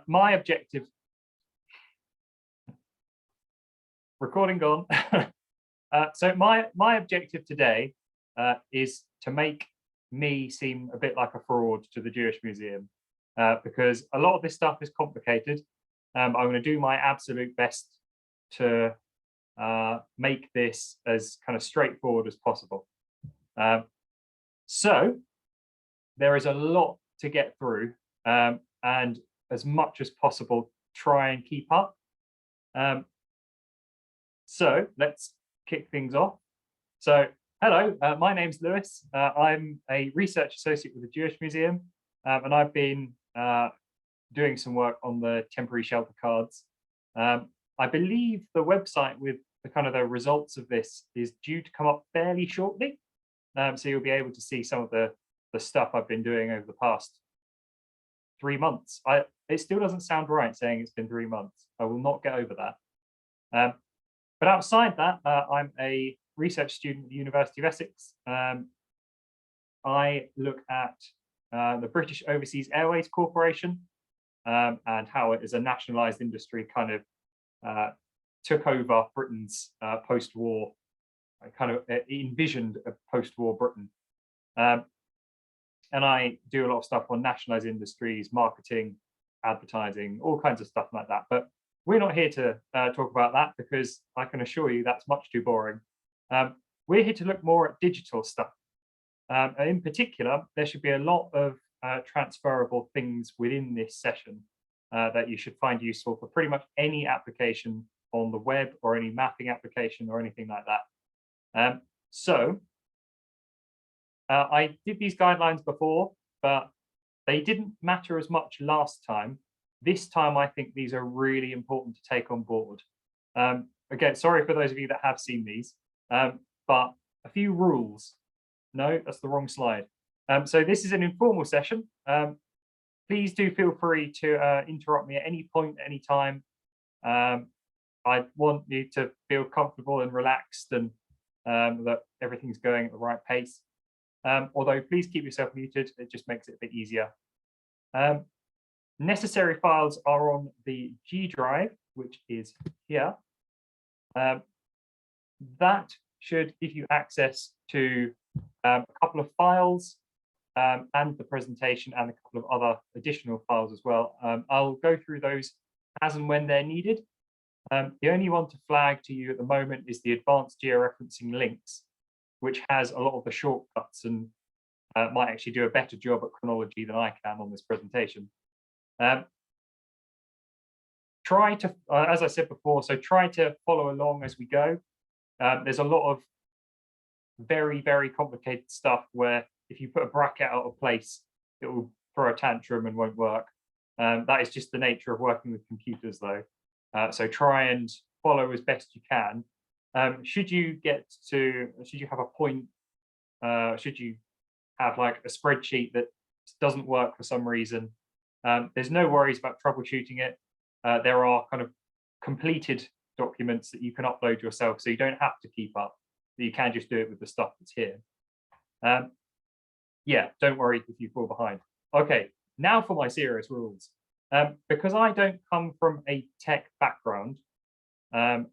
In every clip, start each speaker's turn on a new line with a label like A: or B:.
A: My objective, recording gone. So my objective today is to make me seem a bit like a fraud to the Jewish Museum, because a lot of this stuff is complicated. I'm going to do my absolute best to make this as kind of straightforward as possible. So there is a lot to get through, and as much as possible, try and keep up. So let's kick things off. So hello, my name's Lewis. I'm a research associate with the Jewish Museum, and I've been doing some work on the temporary shelter cards. I believe the website with the kind of the results of this is due to come up fairly shortly. So you'll be able to see some of the stuff I've been doing over the past 3 months. It still doesn't sound right saying it's been 3 months. I will not get over that. But outside that, I'm a research student at the University of Essex. I look at the British Overseas Airways Corporation and how it as a nationalised industry kind of took over Britain's post-war, kind of envisioned a post-war Britain. And I do a lot of stuff on nationalised industries, marketing, advertising, all kinds of stuff like that. But we're not here to talk about that because I can assure you that's much too boring. We're here to look more at digital stuff. And in particular, there should be a lot of transferable things within this session that you should find useful for pretty much any application on the web or any mapping application or anything like that. I did these guidelines before, but they didn't matter as much last time. This time, I think these are really important to take on board. Again, sorry for those of you that have seen these, but a few rules. No, that's the wrong slide. So this is an informal session. Please do feel free to interrupt me at any point, any time. I want you to feel comfortable and relaxed and that everything's going at the right pace. Although please keep yourself muted, it just makes it a bit easier. Necessary files are on the G drive, which is here. That should give you access to a couple of files and the presentation and a couple of other additional files as well. I'll go through those as and when they're needed. The only one to flag to you at the moment is the advanced georeferencing links, which has a lot of the shortcuts and might actually do a better job at chronology than I can on this presentation. Try to, as I said before, so try to follow along as we go. There's a lot of very, very complicated stuff where if you put a bracket out of place, it will throw a tantrum and won't work. That is just the nature of working with computers though. So try and follow as best you can. Should you have a point, should you have like a spreadsheet that doesn't work for some reason, there's no worries about troubleshooting it. There are kind of completed documents that you can upload yourself, so you don't have to keep up. You can just do it with the stuff that's here. Yeah, don't worry if you fall behind. Okay, now for my serious rules. Because I don't come from a tech background, again,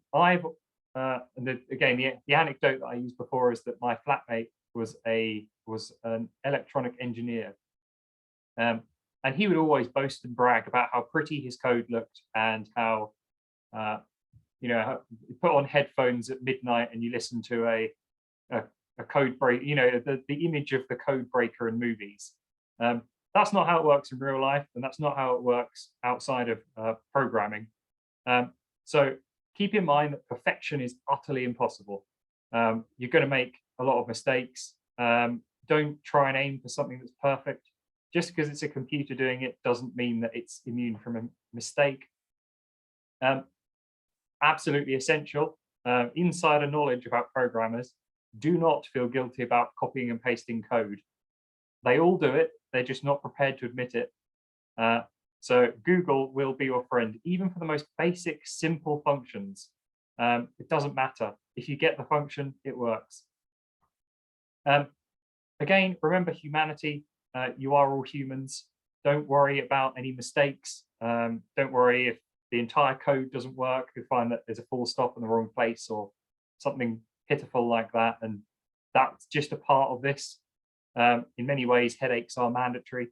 A: the anecdote that I used before is that my flatmate was an electronic engineer. And he would always boast and brag about how pretty his code looked and how, you put on headphones at midnight and you listen to a code break, the image of the code breaker in movies. That's not how it works in real life, and that's not how it works outside of programming. So keep in mind that perfection is utterly impossible. You're going to make a lot of mistakes. Don't try and aim for something that's perfect. Just because it's a computer doing it doesn't mean that it's immune from a mistake. Absolutely essential. Insider knowledge about programmers. Do not feel guilty about copying and pasting code. They all do it. They're just not prepared to admit it. So Google will be your friend, even for the most basic, simple functions. It doesn't matter. If you get the function, it works. Again, remember humanity. You are all humans. Don't worry about any mistakes. Don't worry if the entire code doesn't work. You'll find that there's a full stop in the wrong place or something pitiful like that. And that's just a part of this. In many ways, headaches are mandatory.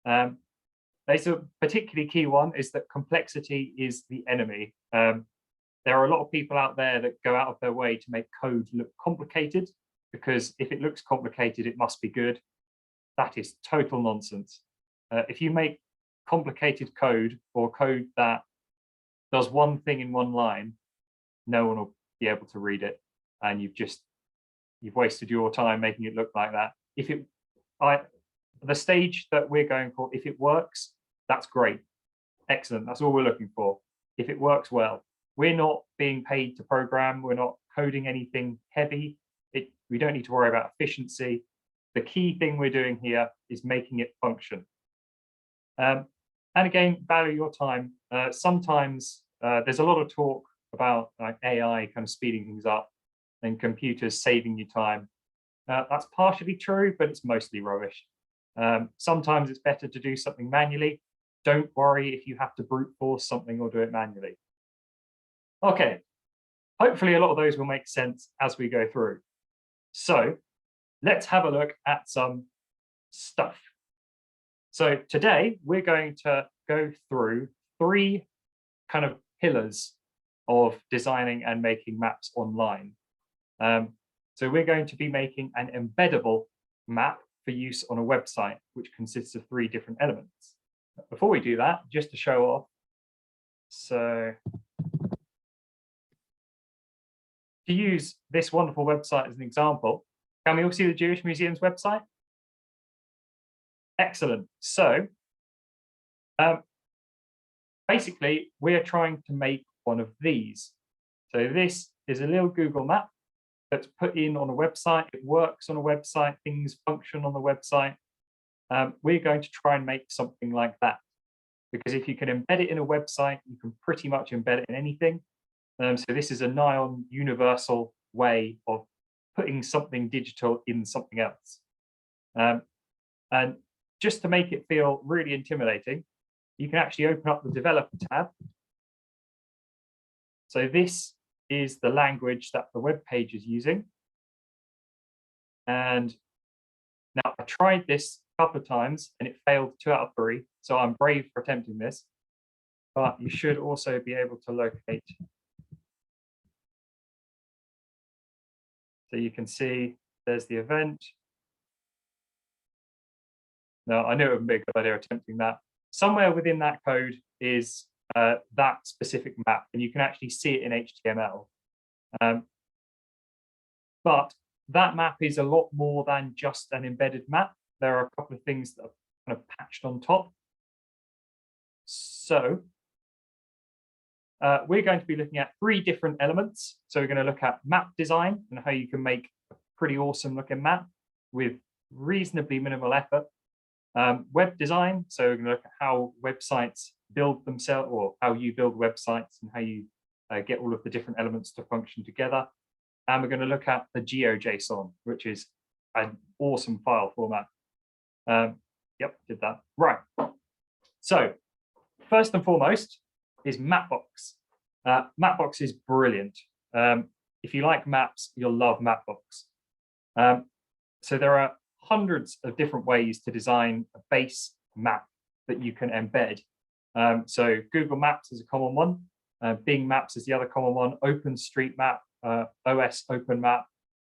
A: There's a particularly key one is that complexity is the enemy. There are a lot of people out there that go out of their way to make code look complicated, because if it looks complicated, it must be good. That is total nonsense. If you make complicated code or code that does one thing in one line, no one will be able to read it, and you've wasted your time making it look like that. The stage that we're going for, if it works, that's great, excellent. That's all we're looking for. If it works well, we're not being paid to program. We're not coding anything heavy. We don't need to worry about efficiency. The key thing we're doing here is making it function. And again, value your time. Sometimes there's a lot of talk about like AI kind of speeding things up and computers saving you time. That's partially true, but it's mostly rubbish. Sometimes it's better to do something manually. Don't worry if you have to brute force something or do it manually. Okay, hopefully a lot of those will make sense as we go through. So let's have a look at some stuff. So today we're going to go through 3 kind of pillars of designing and making maps online. So we're going to be making an embeddable map for use on a website, which consists of 3 different elements. Before we do that, just to show off, so to use this wonderful website as an example, can we all see the Jewish Museum's website? Excellent. So basically, we're trying to make one of these. So this is a little Google map that's put in on a website. It works on a website. Things function on the website. We're going to try and make something like that, because if you can embed it in a website, you can pretty much embed it in anything. So this is a nigh on universal way of putting something digital in something else. And just to make it feel really intimidating, you can actually open up the developer tab. So this is the language that the web page is using. And now I tried this a couple of times and it failed 2 out of 3. So I'm brave for attempting this, but you should also be able to locate. So you can see there's the event. Now, I knew it would be a good idea attempting that. Somewhere within that code is that specific map, and you can actually see it in HTML. But that map is a lot more than just an embedded map. There are a couple of things that are kind of patched on top. So we're going to be looking at 3 different elements. So we're going to look at map design and how you can make a pretty awesome looking map with reasonably minimal effort. Web design, so we're going to look at how websites build themselves, or how you build websites and how you get all of the different elements to function together. And we're going to look at the GeoJSON, which is an awesome file format. Yep, did that. Right. So first and foremost is Mapbox. Mapbox is brilliant. If you like maps, you'll love Mapbox. So there are hundreds of different ways to design a base map that you can embed. So Google Maps is a common one. Bing Maps is the other common one. OpenStreetMap, OS OpenMap.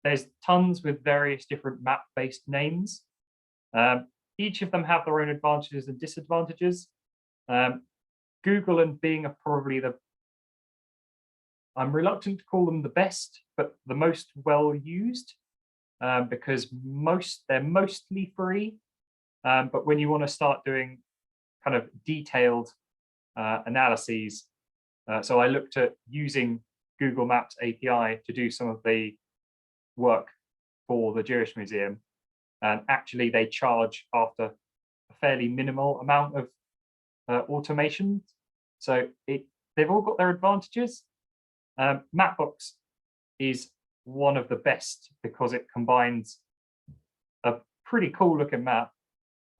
A: There's tons with various different map-based names. Each of them have their own advantages and disadvantages. Google and Bing are probably I'm reluctant to call them the best, but the most well used, because they're mostly free. But when you want to start doing kind of detailed analyses, so I looked at using Google Maps API to do some of the work for the Jewish Museum, and actually they charge after a fairly minimal amount of automation. So they've all got their advantages. Mapbox is one of the best because it combines a pretty cool looking map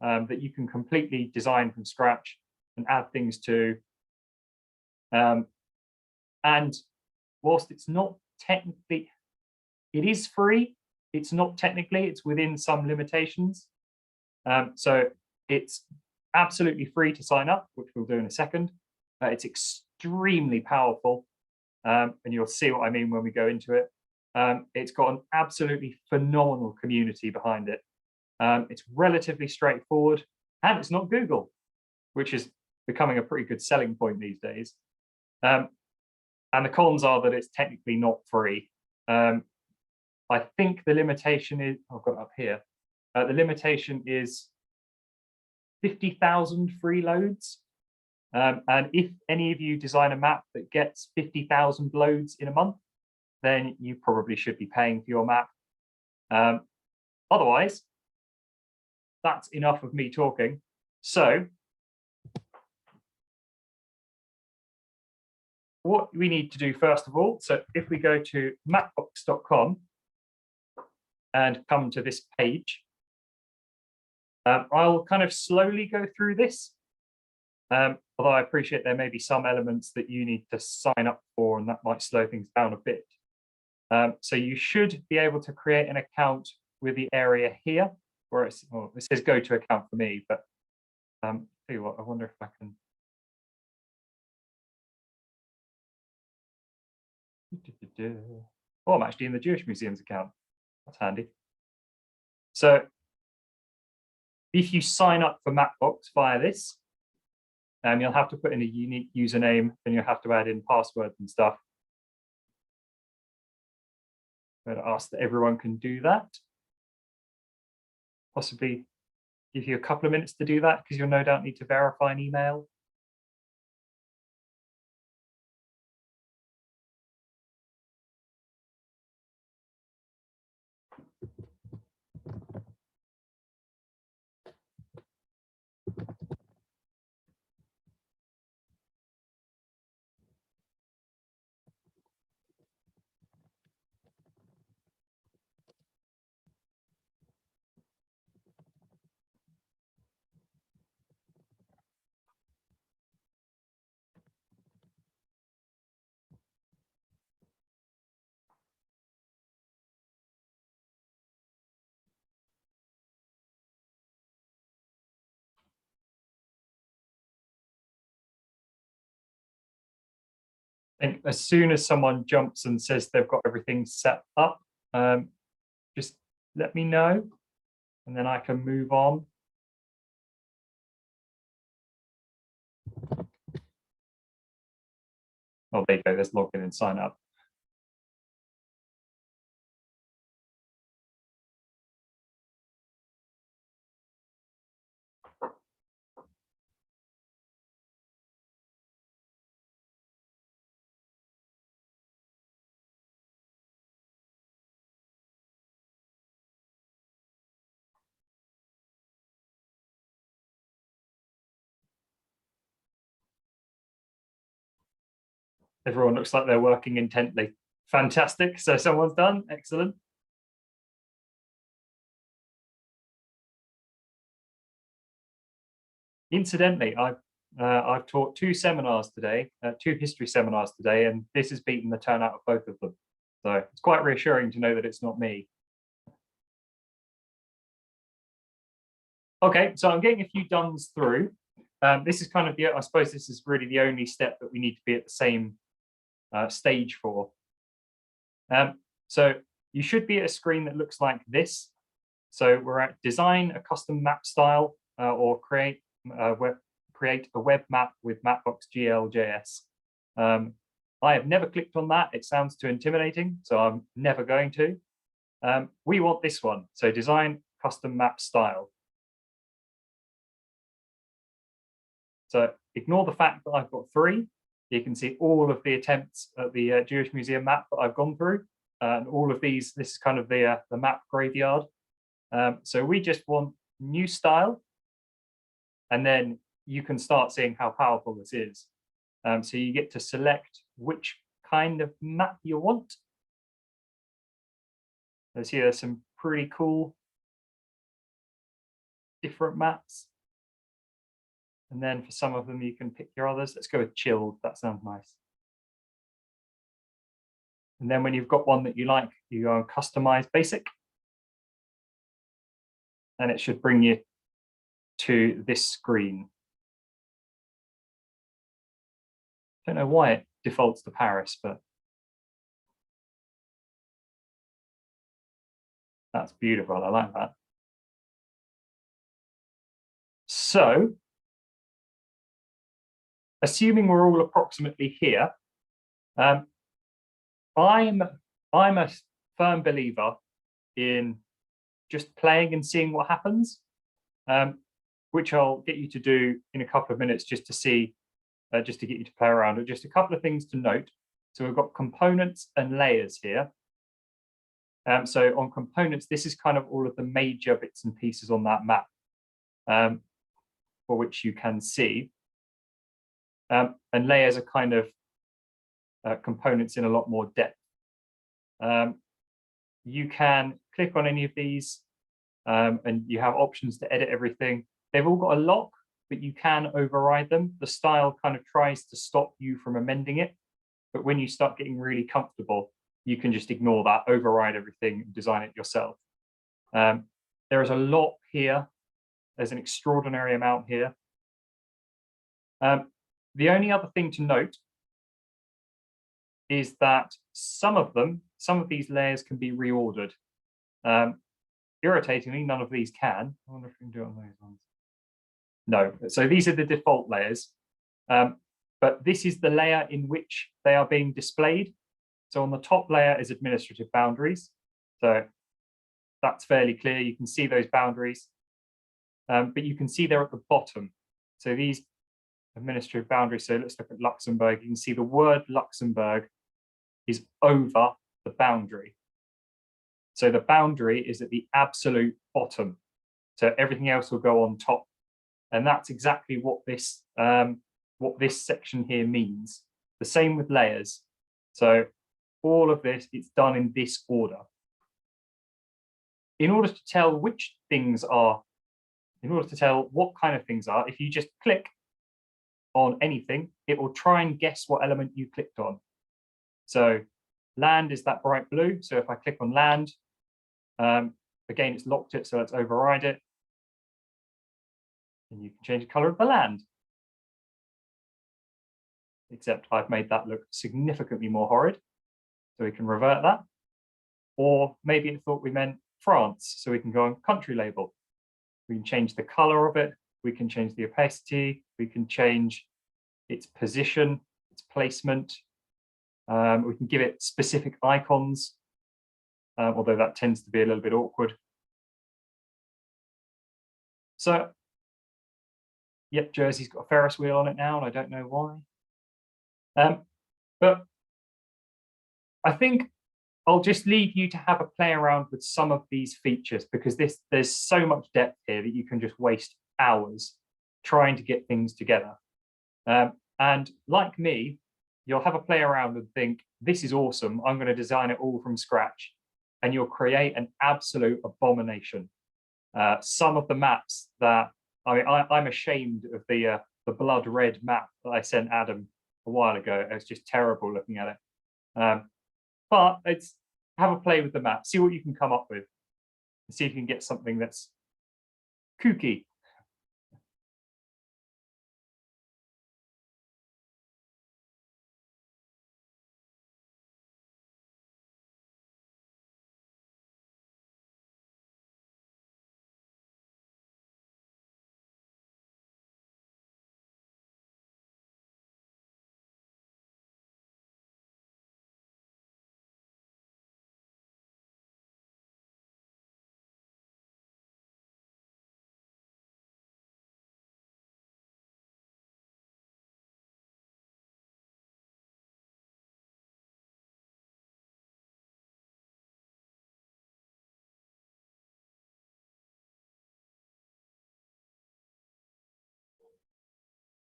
A: that you can completely design from scratch and add things to. And whilst it's not technically, it is free, it's not technically, it's within some limitations. So it's absolutely free to sign up, which we'll do in a second. It's extremely powerful, and you'll see what I mean when we go into it. It's got an absolutely phenomenal community behind it. It's relatively straightforward, and it's not Google, which is becoming a pretty good selling point these days. And the cons are that it's technically not free. I think the limitation is, I've got it up here, the limitation is 50,000 free loads. And if any of you design a map that gets 50,000 loads in a month, then you probably should be paying for your map. Otherwise, that's enough of me talking. So what we need to do first of all, so if we go to mapbox.com and come to this page, I'll kind of slowly go through this, although I appreciate there may be some elements that you need to sign up for, and that might slow things down a bit. So you should be able to create an account with the area here, where it's, well, it says go to account for me, but tell you what, I wonder if I can. Oh, I'm actually in the Jewish Museum's account. That's handy. So if you sign up for Mapbox via this, you'll have to put in a unique username, and you'll have to add in passwords and stuff. I'm going to ask that everyone can do that. Possibly give you a couple of minutes to do that, because you'll no doubt need to verify an email. And as soon as someone jumps and says they've got everything set up, just let me know, and then I can move on. Oh, there you go, there's log in and sign up. Everyone looks like they're working intently. Fantastic. So someone's done. Excellent. Incidentally, I've taught two seminars today, two history seminars today, and this has beaten the turnout of both of them. So it's quite reassuring to know that it's not me. Okay, so I'm getting a few dones through. This is kind of the, I suppose this is really the only step that we need to be at the same stage for. So you should be at a screen that looks like this. So we're at design a custom map style, or create a web map with Mapbox GL.js. I have never clicked on that. It sounds too intimidating, so I'm never going to. We want this one. So design custom map style. So ignore the fact that I've got 3. You can see all of the attempts at the Jewish Museum map that I've gone through. And all of these, this is kind of the map graveyard. So we just want new style. And then you can start seeing how powerful this is. So you get to select which kind of map you want. Let's see, there's some pretty cool different maps. And then for some of them, you can pick your others. Let's go with chilled. That sounds nice. And then when you've got one that you like, you go and customize basic. And it should bring you to this screen. Don't know why it defaults to Paris, but that's beautiful. I like that. So, assuming we're all approximately here, I'm a firm believer in just playing and seeing what happens, which I'll get you to do in a couple of minutes just to see, just to get you to play around it. Just a couple of things to note. So we've got components and layers here. So on components, this is kind of all of the major bits and pieces on that map, for which you can see. And layers are kind of components in a lot more depth. You can click on any of these and you have options to edit everything. They've all got a lock, but you can override them. The style kind of tries to stop you from amending it. But when you start getting really comfortable, you can just ignore that, override everything, and design it yourself. There is a lot here. There's an extraordinary amount here. The only other thing to note is that some of these layers can be reordered. Irritatingly, none of these can. I wonder if we can do it on those ones. No, so these are the default layers. But this is the layer in which they are being displayed. So on the top layer is administrative boundaries. So that's fairly clear. You can see those boundaries, but you can see they're at the bottom. So these administrative boundaries, so let's look at Luxembourg. You can see the word Luxembourg is over the boundary. So the boundary is at the absolute bottom. So everything else will go on top. And that's exactly what this section here means. The same with layers. So all of this, it's done in this order. In order to tell which things are, in order to tell what kind of things are, if you just click on anything, it will try and guess what element you clicked on. So land is that bright blue. So if I click on land, again, it's locked it, so let's override it. And you can change the color of the land. Except I've made that look significantly more horrid. So we can revert that. Or maybe it thought we meant France. So we can go on country label. We can change the color of it. We can change the opacity. We can change its position, its placement. We can give it specific icons, although that tends to be a little bit awkward. So, yep, Jersey's got a Ferris wheel on it now, and I don't know why. But I think I'll just leave you to have a play around with some of these features, because there's so much depth here that you can just waste hours trying to get things together. And like me, you'll have a play around and think, this is awesome. I'm going to design it all from scratch. And you'll create an absolute abomination. Some of the maps that, I mean, I'm ashamed of the blood red map that I sent Adam a while ago. It's just terrible looking at it. But it's have a play with the map, see what you can come up with, and see if you can get something that's kooky.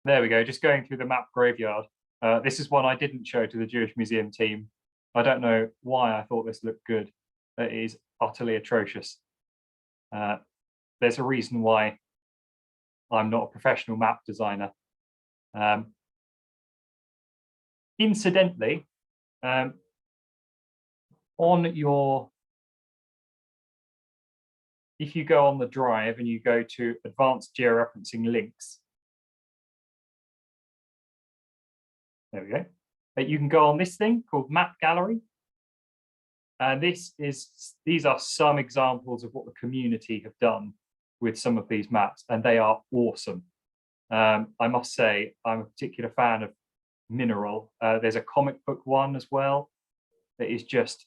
A: There we go, just going through the map graveyard. This is one I didn't show to the Jewish Museum team. I don't know why I thought this looked good. It is utterly atrocious. There's a reason why I'm not a professional map designer. Incidentally, if you go on the drive and you go to advanced georeferencing links, there we go. You can go on this thing called Map Gallery. And these are some examples of what the community have done with some of these maps, and they are awesome. I must say, I'm a particular fan of Mineral. There's a comic book one as well that is just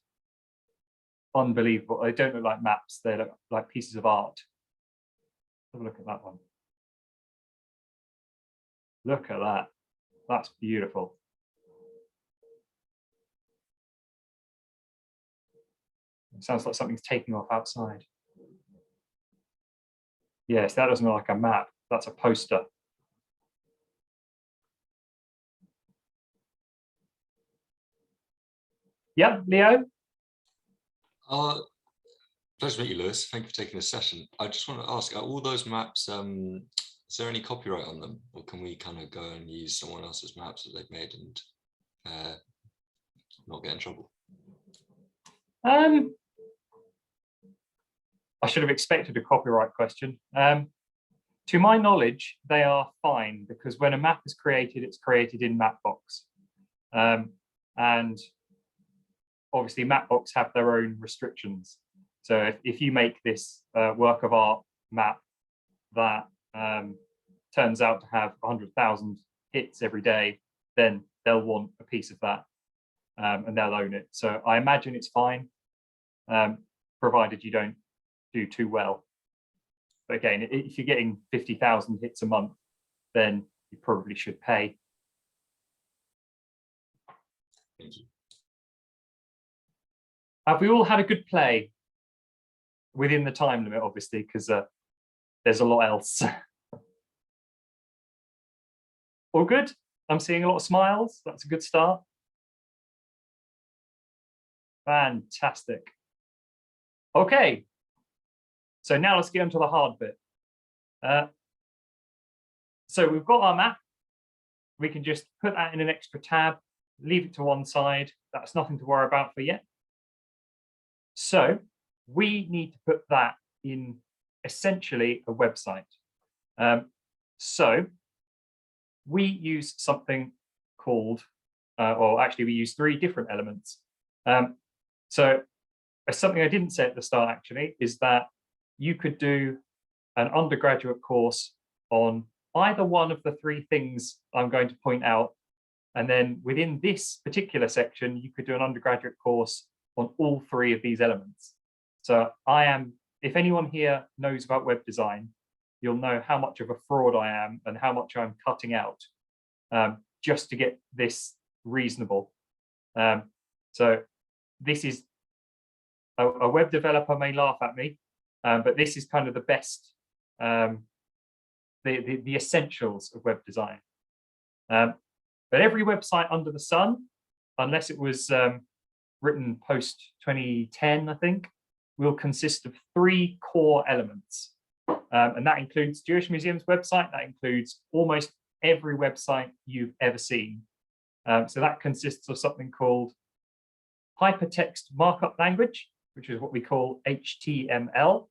A: unbelievable. They don't look like maps, they look like pieces of art. Have a look at that one. Look at that. That's beautiful. It sounds like something's taking off outside. Yes, that doesn't look like a map. That's a poster. Yeah, Leo?
B: Pleasure to meet you, Lewis. Thank you for taking this session. I just want to ask, are all those maps, is there any copyright on them? Or can we kind of go and use someone else's maps that they've made and not get in trouble?
A: I should have expected a copyright question. To my knowledge, they are fine, because when a map is created, it's created in Mapbox. And obviously Mapbox have their own restrictions. So if you make this work of art map that turns out to have 100,000 hits every day, then they'll want a piece of that and they'll own it. So I imagine it's fine, provided you don't do too well. But again, if you're getting 50,000 hits a month, then you probably should pay.
B: Thank you.
A: Have we all had a good play? Within the time limit, obviously, because there's a lot else. All good? I'm seeing a lot of smiles. That's a good start. Fantastic. Okay. So now let's get into the hard bit. So we've got our map. We can just put that in an extra tab, leave it to one side. That's nothing to worry about for yet. So we need to put that in essentially a website. So we use something called, or actually we use 3 different elements. So something I didn't say at the start actually is that you could do an undergraduate course on either one of the 3 things I'm going to point out. And then within this particular section, you could do an undergraduate course on all 3 of these elements. So if anyone here knows about web design, you'll know how much of a fraud I am and how much I'm cutting out just to get this reasonable. So this is, a web developer may laugh at me, but this is kind of the best, the essentials of web design. But every website under the sun, unless it was written post 2010, I think, will consist of 3 core elements. And that includes Jewish Museum's website, that includes almost every website you've ever seen. So that consists of something called hypertext markup language, which is what we call HTML.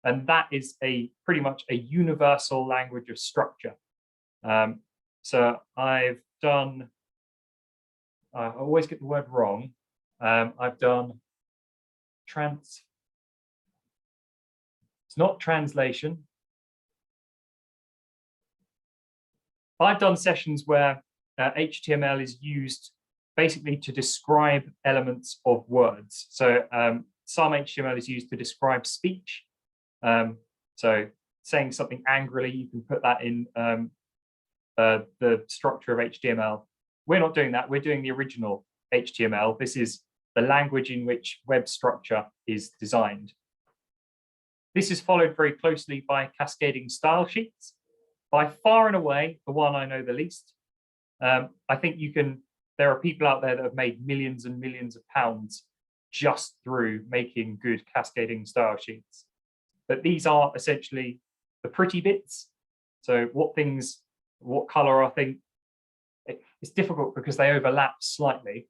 A: And that is pretty much a universal language of structure. So I've done, I always get the word wrong. I've done it's not translation. I've done sessions where HTML is used basically to describe elements of words. So some HTML is used to describe speech. So saying something angrily, you can put that in the structure of HTML. We're not doing that. We're doing the original HTML. This is the language in which web structure is designed. This is followed very closely by cascading style sheets. By far and away, the one I know the least. I think there are people out there that have made millions and millions of pounds just through making good cascading style sheets. But these are essentially the pretty bits. So what color are things? It's difficult because they overlap slightly,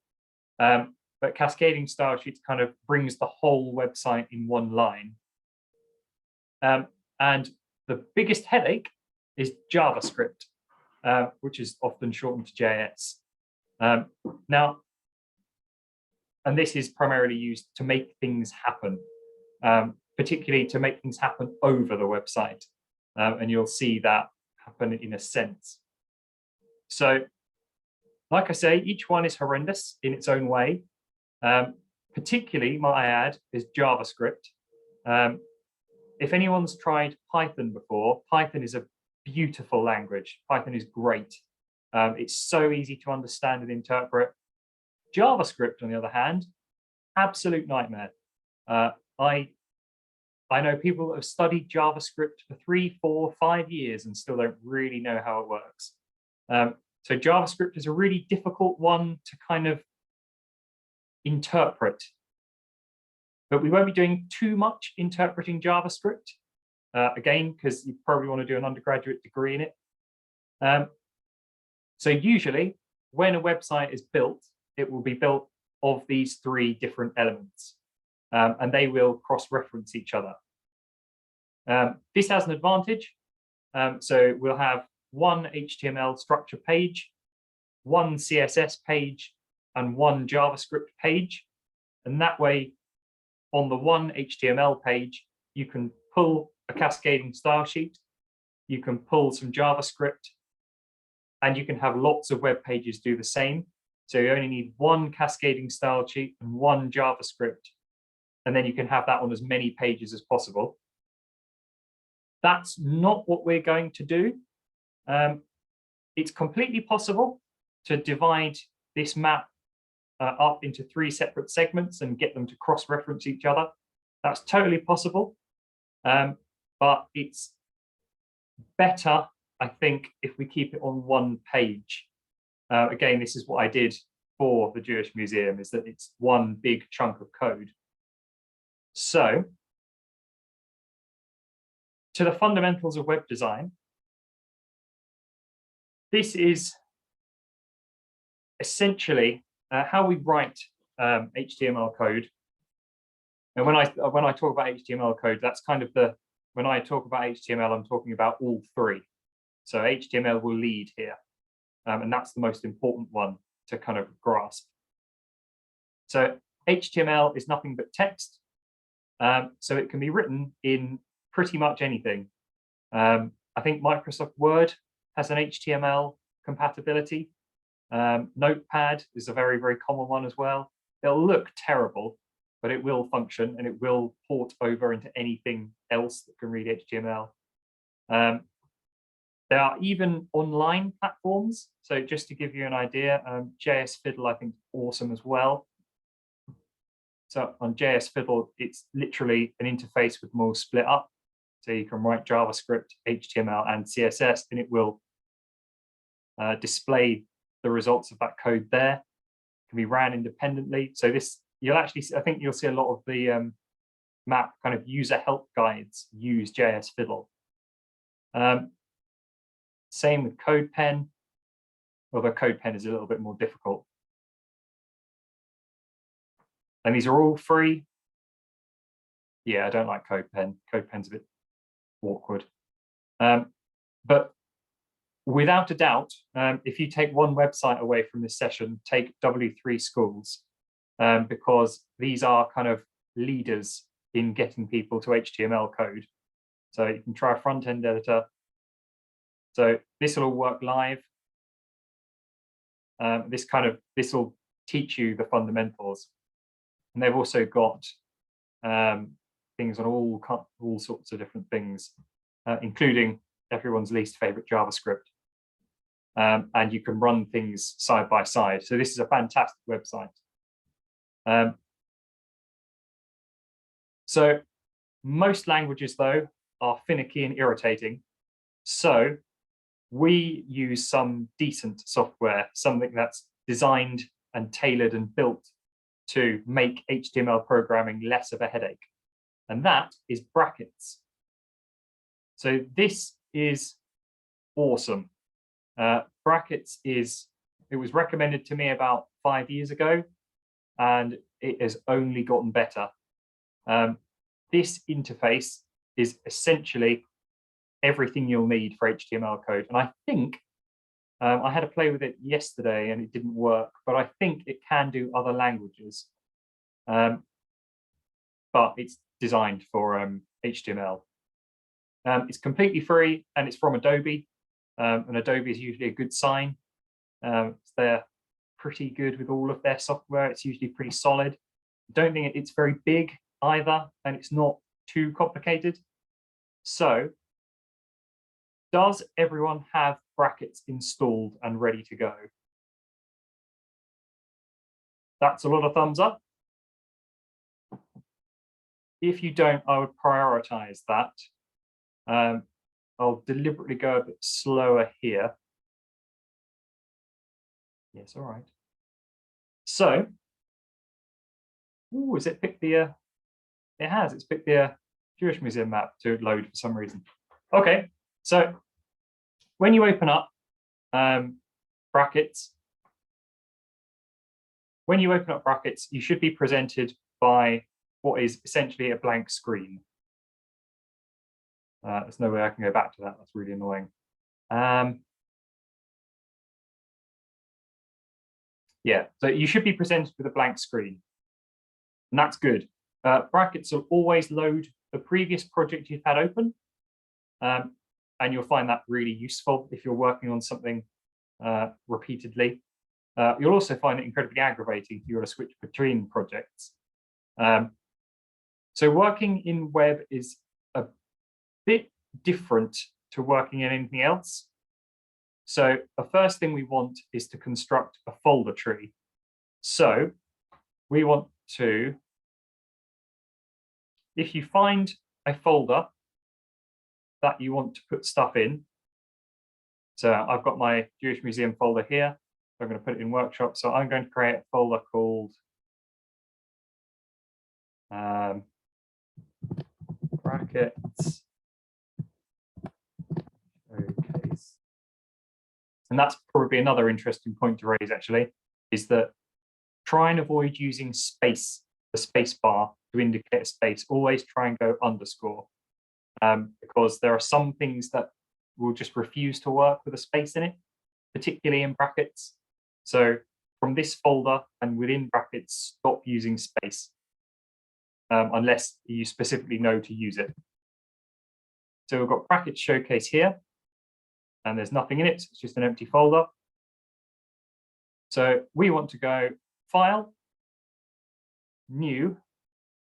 A: but cascading style sheets kind of brings the whole website in one line. And the biggest headache is JavaScript, which is often shortened to JS. Now, and this is primarily used to make things happen, particularly to make things happen over the website. And you'll see that happen in a sense. So, like I say, each one is horrendous in its own way. Particularly, might I add, is JavaScript. If anyone's tried Python before, Python is a beautiful language. Python is great. It's so easy to understand and interpret. JavaScript, on the other hand, absolute nightmare. I know people that have studied JavaScript for 3, 4, 5 years and still don't really know how it works. So JavaScript is a really difficult one to kind of interpret. But we won't be doing too much interpreting JavaScript, again, because you probably want to do an undergraduate degree in it. So usually, when a website is built, it will be built of these 3 different elements, and they will cross-reference each other. This has an advantage. So we'll have one HTML structure page, one CSS page, and one JavaScript page. And that way, on the one HTML page, you can pull a cascading style sheet, you can pull some JavaScript, and you can have lots of web pages do the same. So you only need one cascading style sheet and one JavaScript, and then you can have that on as many pages as possible. That's not what we're going to do. It's completely possible to divide this map up into 3 separate segments and get them to cross-reference each other. That's totally possible, but it's better, I think, if we keep it on one page. Again, this is what I did for the Jewish Museum, is that it's one big chunk of code. So, to the fundamentals of web design, this is essentially how we write HTML code. And when I talk about HTML code, that's kind of when I talk about HTML, I'm talking about all 3. So HTML will lead here, and that's the most important one to kind of grasp. So HTML is nothing but text, so it can be written in pretty much anything. I think Microsoft Word has an HTML compatibility. Notepad is a very, very common one as well. It'll look terrible, but it will function and it will port over into anything else that can read HTML. There are even online platforms. So just to give you an idea, JS Fiddle, I think, is awesome as well. So on JS Fiddle, it's literally an interface with them all split up. So you can write JavaScript, HTML, and CSS, and it will display the results of that code there. It can be ran independently. So this, I think you'll see a lot of the map kind of user help guides use JS Fiddle. Same with CodePen, although CodePen is a little bit more difficult. And these are all free. Yeah, I don't like CodePen. CodePen's a bit awkward. But without a doubt, if you take one website away from this session, take W3 Schools, because these are kind of leaders in getting people to HTML code. So you can try a front-end editor. So this will all work live. This will teach you the fundamentals. And they've also got things on all sorts of different things, including everyone's least favorite JavaScript. And you can run things side by side. So this is a fantastic website. So most languages, though, are finicky and irritating. So we use some decent software, something that's designed and tailored and built to make HTML programming less of a headache. And that is brackets. So this is awesome. Brackets it was recommended to me about 5 years ago, and it has only gotten better. This interface is essentially everything you'll need for HTML code. And I think I had a play with it yesterday and it didn't work, but I think it can do other languages. But it's designed for HTML. It's completely free and it's from Adobe. And Adobe is usually a good sign. They're pretty good with all of their software. It's usually pretty solid. I don't think it's very big either, and it's not too complicated. So, does everyone have brackets installed and ready to go? That's a lot of thumbs up. If you don't, I would prioritize that. I'll deliberately go a bit slower here. Yes, all right. So, has it picked the, it has, it's picked the Jewish Museum map to load for some reason. Okay, so when you open up brackets, you should be presented by what is essentially a blank screen. There's no way I can go back to that. That's really annoying. Yeah, so you should be presented with a blank screen, and that's good. Brackets will always load the previous project you've had open, and you'll find that really useful if you're working on something repeatedly. You'll also find it incredibly aggravating if you want to switch between projects. So working in web is a bit different to working in anything else. So the first thing we want is to construct a folder tree. So we want to, if you find a folder that you want to put stuff in, so I've got my Jewish Museum folder here, so I'm going to put it in workshop. So I'm going to create a folder called brackets showcase. And that's probably another interesting point to raise, actually, is that try and avoid using space, the space bar, to indicate a space. Always try and go underscore, because there are some things that will just refuse to work with a space in it, particularly in brackets. So from this folder and within brackets, stop using space, unless you specifically know to use it. So we've got brackets showcase here, and there's nothing in it, so it's just an empty folder. So we want to go File, New.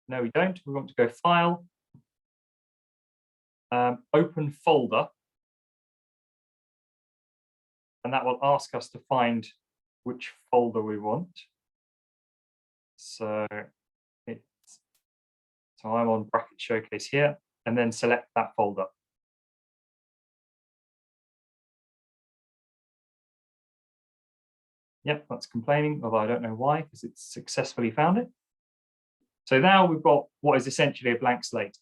A: No, we don't. We want to go File, Open Folder, and that will ask us to find which folder we want. So I'm on bracket showcase here, and then select that folder. Yep, that's complaining, although I don't know why, because it's successfully found it. So now we've got what is essentially a blank slate.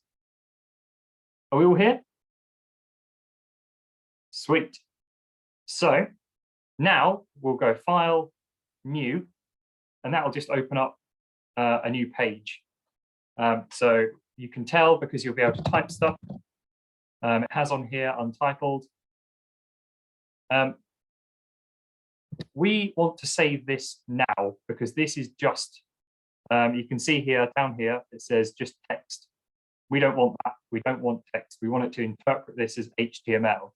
A: Are we all here? Sweet. So now we'll go File, New, and that will just open up a new page. So you can tell because you'll be able to type stuff. It has on here untitled. We want to save this now because this is just, you can see here, down here, it says just text. We don't want that. We don't want text. We want it to interpret this as HTML.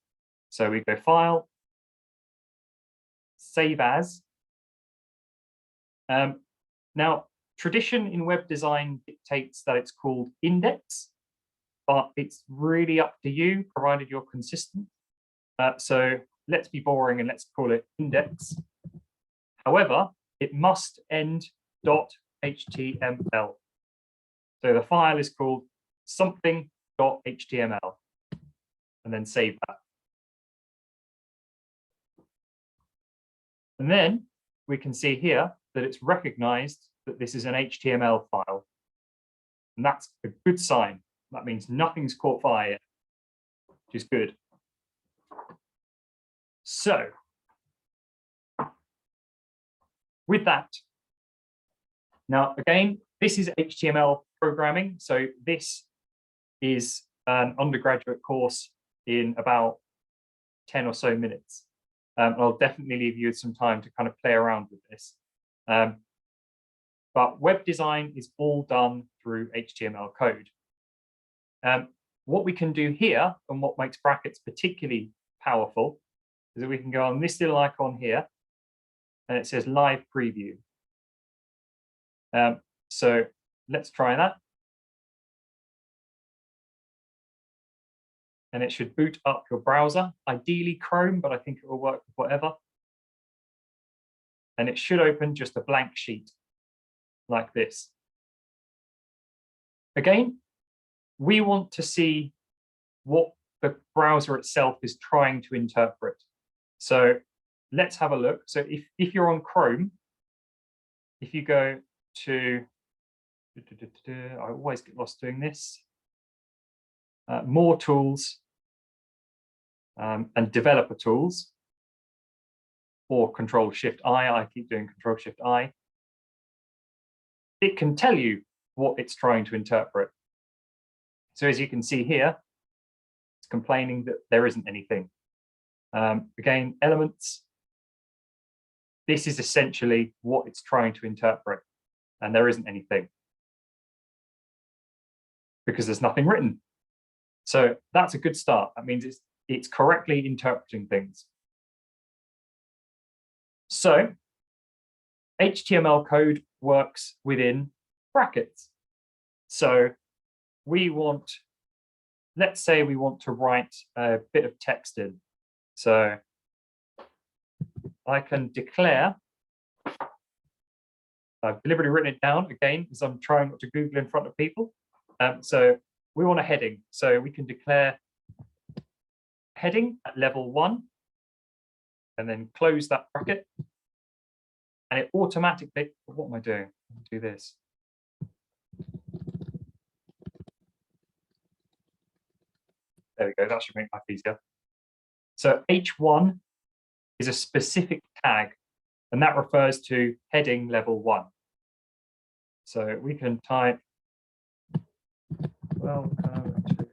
A: So we go File, Save As. Now, tradition in web design dictates that it's called index, but it's really up to you, provided you're consistent. So let's be boring and let's call it index. However, it must end .html. So the file is called something.html, and then save that. And then we can see here that it's recognized that this is an HTML file. And that's a good sign. That means nothing's caught fire yet, which is good. So with that, now again, this is HTML programming. So this is an undergraduate course in about 10 or so minutes. I'll definitely leave you some time to kind of play around with this. But web design is all done through HTML code. What we can do here, and what makes brackets particularly powerful, is that we can go on this little icon here, and it says live preview. So let's try that. And it should boot up your browser, ideally Chrome, but I think it will work with whatever. And it should open just a blank sheet like this. Again, we want to see what the browser itself is trying to interpret. So let's have a look. So if you're on Chrome, if you go to, I always get lost doing this, more tools and developer tools, or Control-Shift-I, I keep doing Control-Shift-I, it can tell you what it's trying to interpret. So as you can see here, it's complaining that there isn't anything. Again, elements, this is essentially what it's trying to interpret, and there isn't anything because there's nothing written. So that's a good start. That means it's correctly interpreting things. So HTML code works within brackets. So we want, let's say we want to write a bit of text in. So I can declare, I've deliberately written it down again, because I'm trying not to Google in front of people. So we want a heading. So we can declare heading at level 1 and then close that bracket. And it automatically, what am I doing? I'll do this. There we go, that should make life easier. So H1 is a specific tag, and that refers to heading level 1. So we can type, welcome to,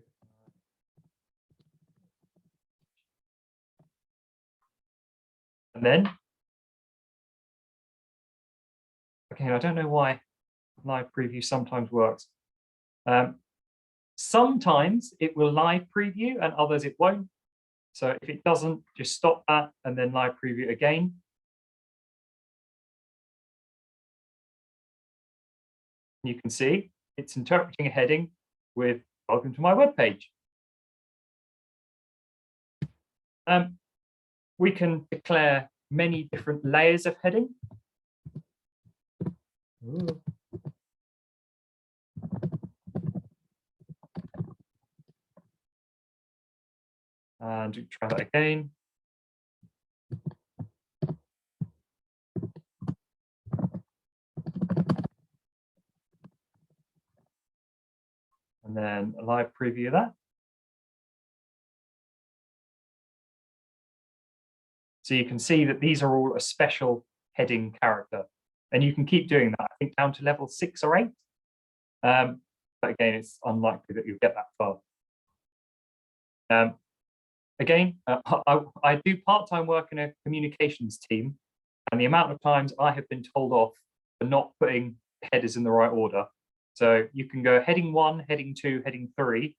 A: and then, okay, I don't know why live preview sometimes works. Sometimes it will live preview and others it won't. So if it doesn't, just stop that and then live preview again. You can see it's interpreting a heading with welcome to my web page. We can declare many different layers of heading. Ooh. And try that again. And then a live preview of that. So you can see that these are all a special heading character. And you can keep doing that, I think, down to level 6 or 8. But again, it's unlikely that you'll get that far. Again, I do part-time work in a communications team, and the amount of times I have been told off for not putting headers in the right order. So you can go heading 1, heading 2, heading 3,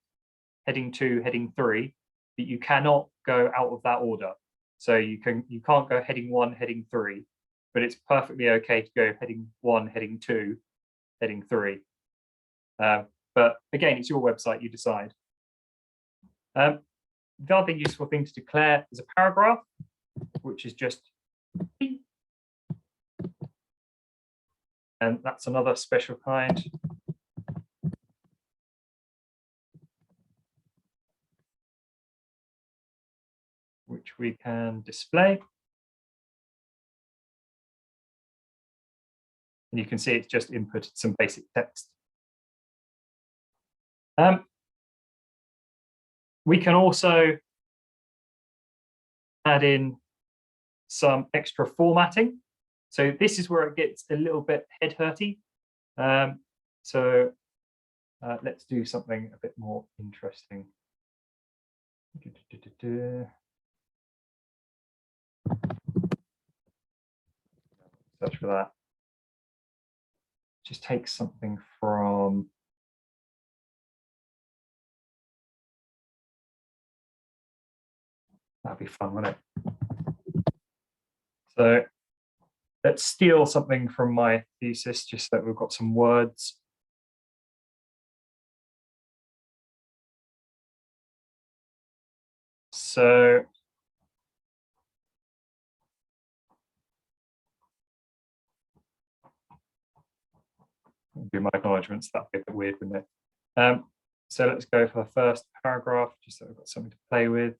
A: heading 2, heading 3, but you cannot go out of that order. So you can't go heading 1, heading 3, but it's perfectly okay to go heading 1, heading 2, heading 3. But again, it's your website, you decide. The other useful thing to declare is a paragraph, which is just P. And that's another special kind. Which we can display. And you can see it's just inputted some basic text. We can also add in some extra formatting. So this is where it gets a little bit head hurty. Let's do something a bit more interesting. Search for that. Just take something from that'd be fun, wouldn't it? So let's steal something from my thesis, just so that we've got some words. So do my acknowledgements, that'd be a bit weird, wouldn't it? So let's go for the first paragraph, just so we've got something to play with.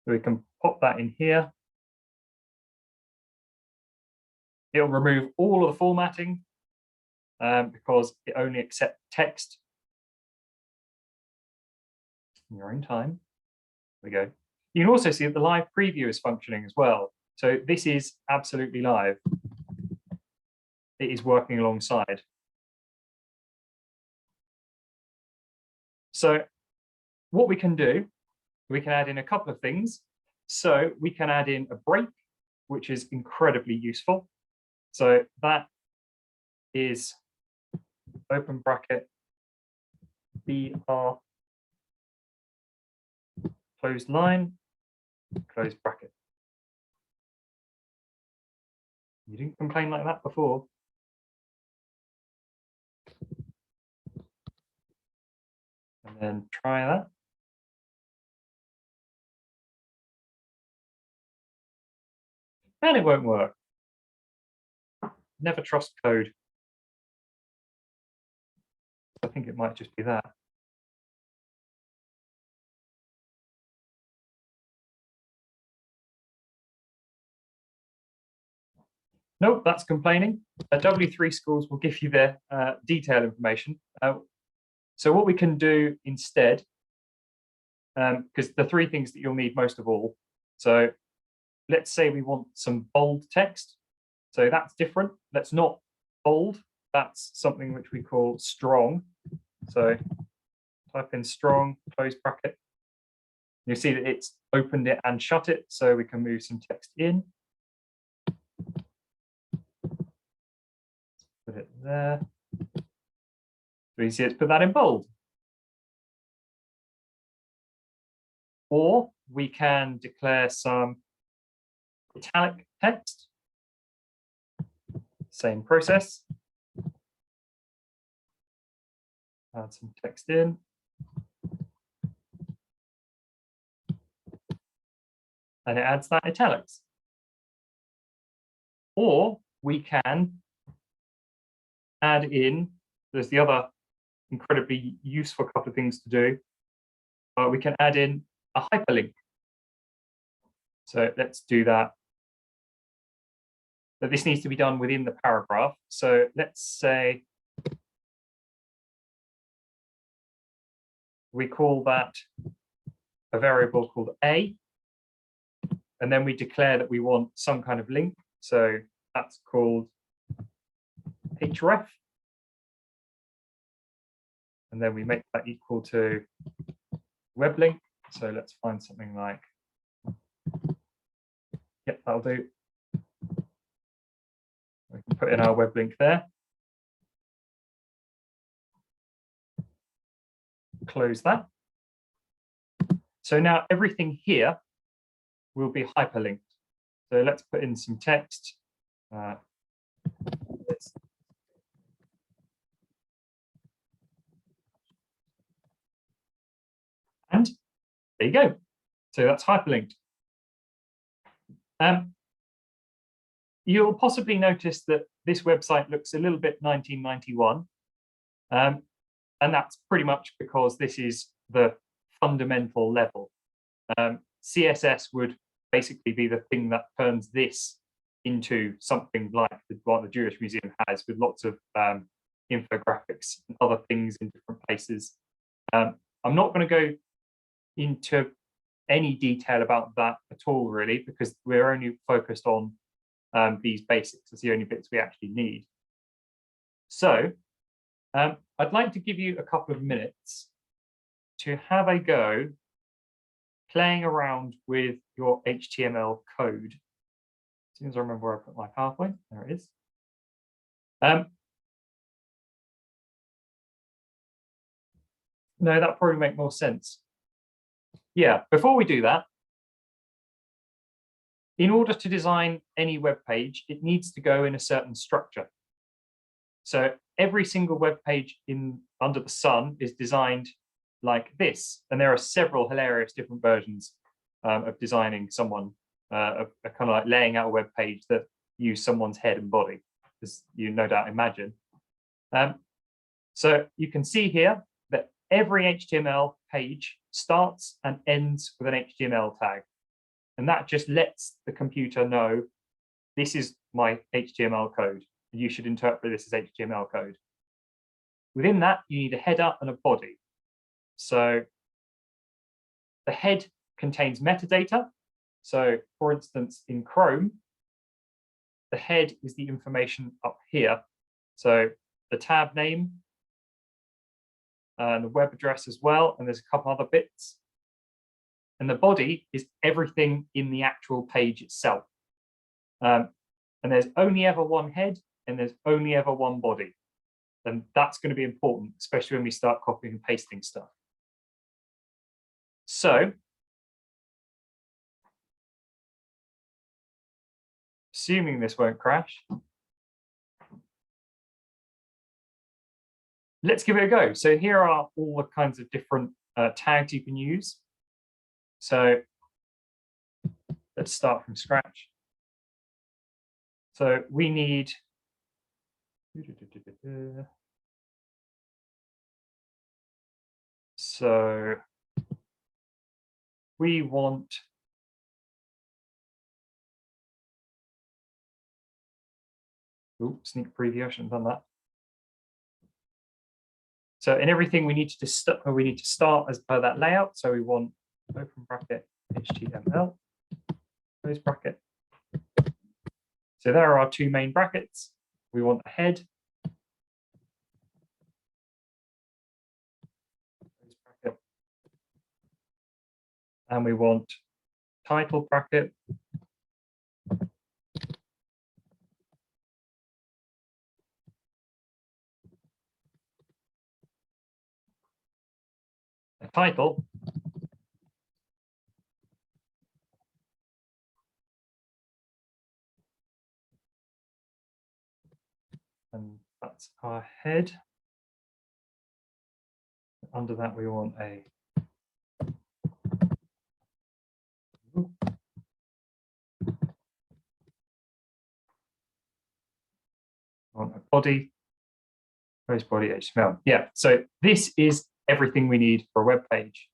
A: So we can pop that in here. It'll remove all of the formatting because it only accepts text in your own time. There we go. You can also see that the live preview is functioning as well. So this is absolutely live. It is working alongside. So what we can do, we can add in a couple of things. So we can add in a break, which is incredibly useful. So that is open bracket BR closed line, close bracket. You didn't complain like that before. And then try that. And it won't work. Never trust code. I think it might just be that. Nope, that's complaining. W3 schools will give you their detailed information. So what we can do instead, because the three things that you'll need most of all. So let's say we want some bold text. So that's different. That's not bold. That's something which we call strong. So type in strong, close bracket. You see that it's opened it and shut it. So we can move some text in. Put it there. So you see it's put that in bold. Or we can declare some italic text. Same process. Add some text in. And it adds that italics. Or we can add in, there's the other incredibly useful couple of things to do. We can add in a hyperlink. So let's do that. But this needs to be done within the paragraph. So let's say we call that a variable called A. And then we declare that we want some kind of link. So that's called href. And then we make that equal to web link. So let's find something like, yep, that'll do. We can put in our web link there. Close that. So now everything here will be hyperlinked. So let's put in some text. And there you go. So that's hyperlinked. You'll possibly notice that this website looks a little bit 1991. And that's pretty much because this is the fundamental level. CSS would basically be the thing that turns this into something like what the Jewish Museum has, with lots of infographics and other things in different places. I'm not going to go into any detail about that at all, really, because we're only focused on these basics. It's the only bits we actually need. So I'd like to give you a couple of minutes to have a go playing around with your HTML code. As soon as I remember where I put my PowerPoint, there it is. No, that probably make more sense. Yeah, before we do that, in order to design any web page, it needs to go in a certain structure. So every single web page under the sun is designed like this, and there are several hilarious different versions of designing someone, of kind of like laying out a web page that use someone's head and body, as you no doubt imagine. So you can see here that every HTML page starts and ends with an HTML tag, and that just lets the computer know this is my HTML code. You should interpret this as HTML code. Within that, you need a header and a body. So the head contains metadata. So for instance, in Chrome, the head is the information up here. So the tab name and the web address as well. And there's a couple other bits. And the body is everything in the actual page itself. And there's only ever one head and there's only ever one body. And that's going to be important, especially when we start copying and pasting stuff. So, assuming this won't crash, let's give it a go. So here are all the kinds of different tags you can use. So let's start from scratch. So we need so we want sneak preview. I shouldn't have done that. So in everything we need to start as per that layout. So we want open bracket HTML, close bracket. So there are our two main brackets. We want a head, close bracket, and we want title bracket, a title, and that's our head. Under that, we want a body, post body HTML. Yeah, so this is everything we need for a web page.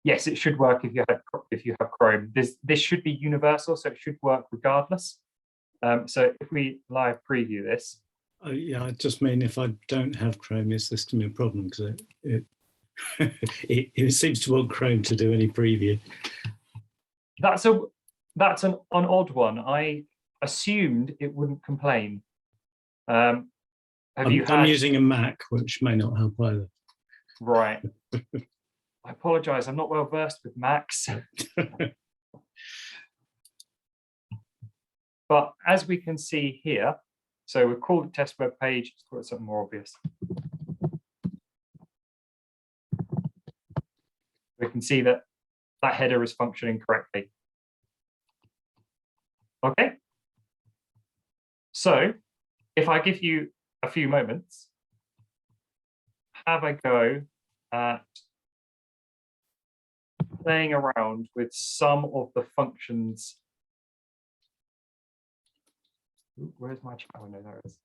A: Yes, it should work if you have Chrome. This should be universal, so it should work regardless. So if we live preview this.
C: Oh, yeah, I just mean if I don't have Chrome, is this going to be a problem? Because it seems to want Chrome to do any preview.
A: That's an odd one. I assumed it wouldn't complain. I'm
C: using a Mac, which may not help either.
A: Right. I apologize. I'm not well versed with Macs. But as we can see here, so we've called it test web page. Let's call it something more obvious. We can see that that header is functioning correctly. Okay. So if I give you a few moments, have a go at playing around with some of the functions. Ooh, where's my, oh no, there it is.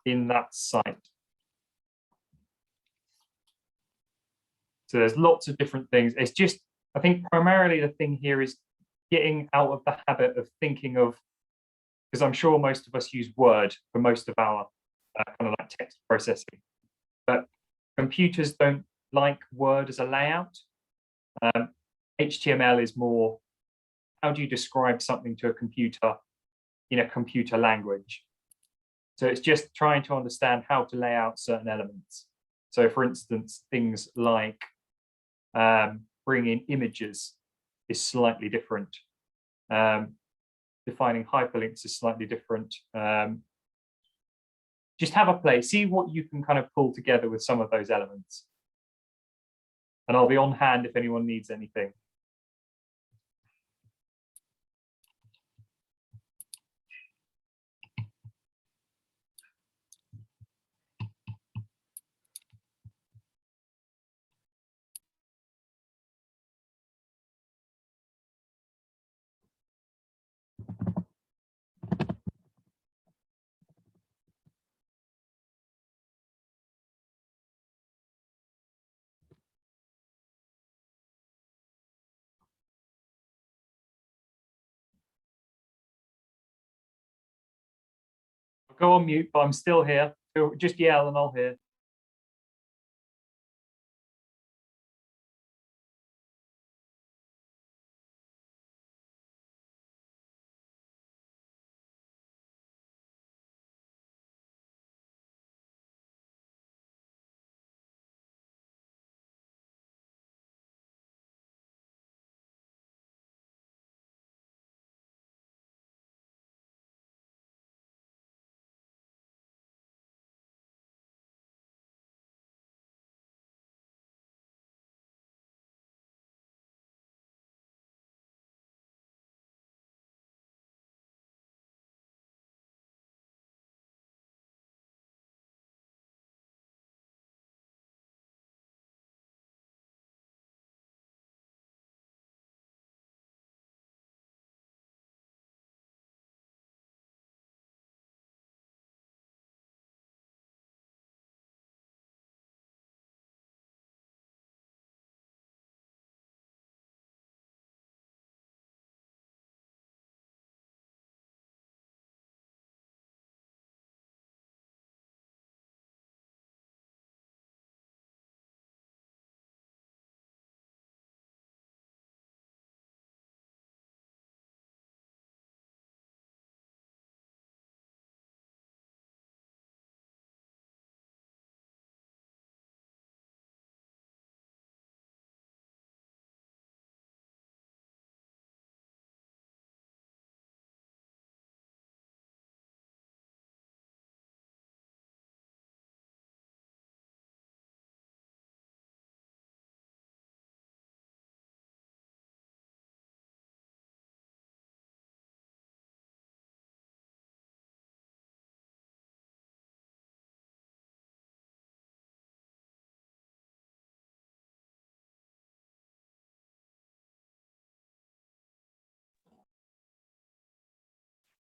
A: In that site. So there's lots of different things. It's just, I think primarily the thing here is getting out of the habit of thinking of, because I'm sure most of us use Word for most of our kind of like text processing, but computers don't like Word as a layout. HTML is more, how do you describe something to a computer in a computer language? So it's just trying to understand how to lay out certain elements. So for instance, things like bringing images is slightly different. Defining hyperlinks is slightly different. Just have a play, see what you can kind of pull together with some of those elements. And I'll be on hand if anyone needs anything. I'll go on mute, but I'm still here. Just yell and I'll hear.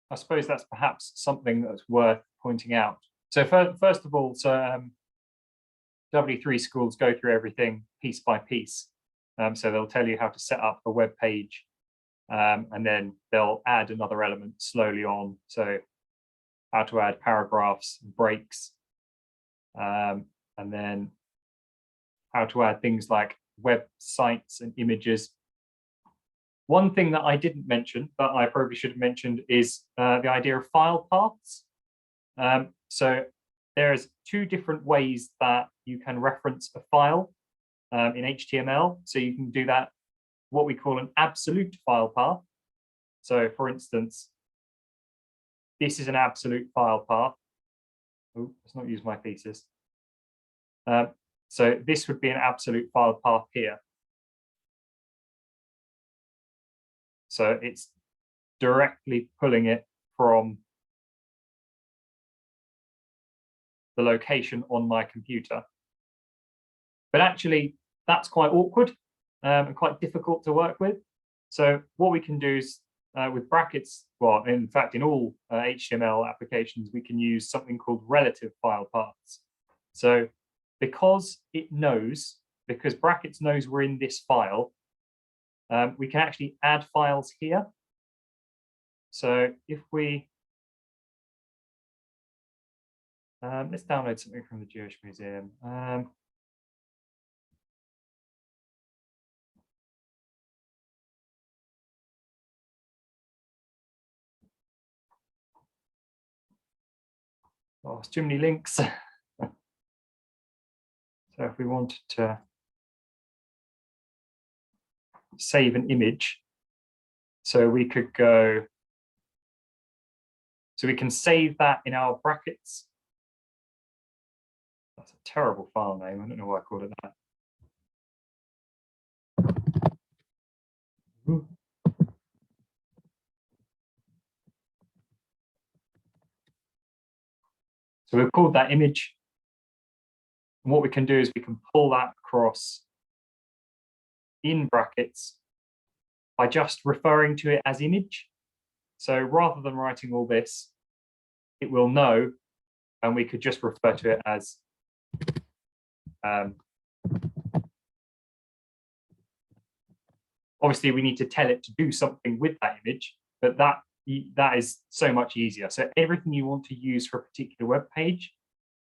A: I suppose that's perhaps something that's worth pointing out. So first of all, W3 schools go through everything piece by piece. So they'll tell you how to set up a web page, and then they'll add another element slowly on. So how to add paragraphs, breaks, and then how to add things like websites and images. One thing that I didn't mention, but I probably should have mentioned, is the idea of file paths. So there's two different ways that you can reference a file in HTML. So you can do that, what we call an absolute file path. So for instance, this is an absolute file path. Oh, let's not use my thesis. So this would be an absolute file path here. So it's directly pulling it from the location on my computer. But actually, that's quite awkward and quite difficult to work with. So what we can do is with brackets, well, in fact, in all HTML applications, we can use something called relative file paths. So because brackets knows we're in this file, we can actually add files here. So if we, let's download something from the Jewish Museum. Oh, it's too many links. So if we wanted to save an image, so we could go, so we can save that in our brackets. That's a terrible file name. I don't know why I called it that. So we've called that image. And what we can do is we can pull that across in brackets by just referring to it as image. So rather than writing all this, it will know, and we could just refer to it as obviously we need to tell it to do something with that image, but that is so much easier. So everything you want to use for a particular web page,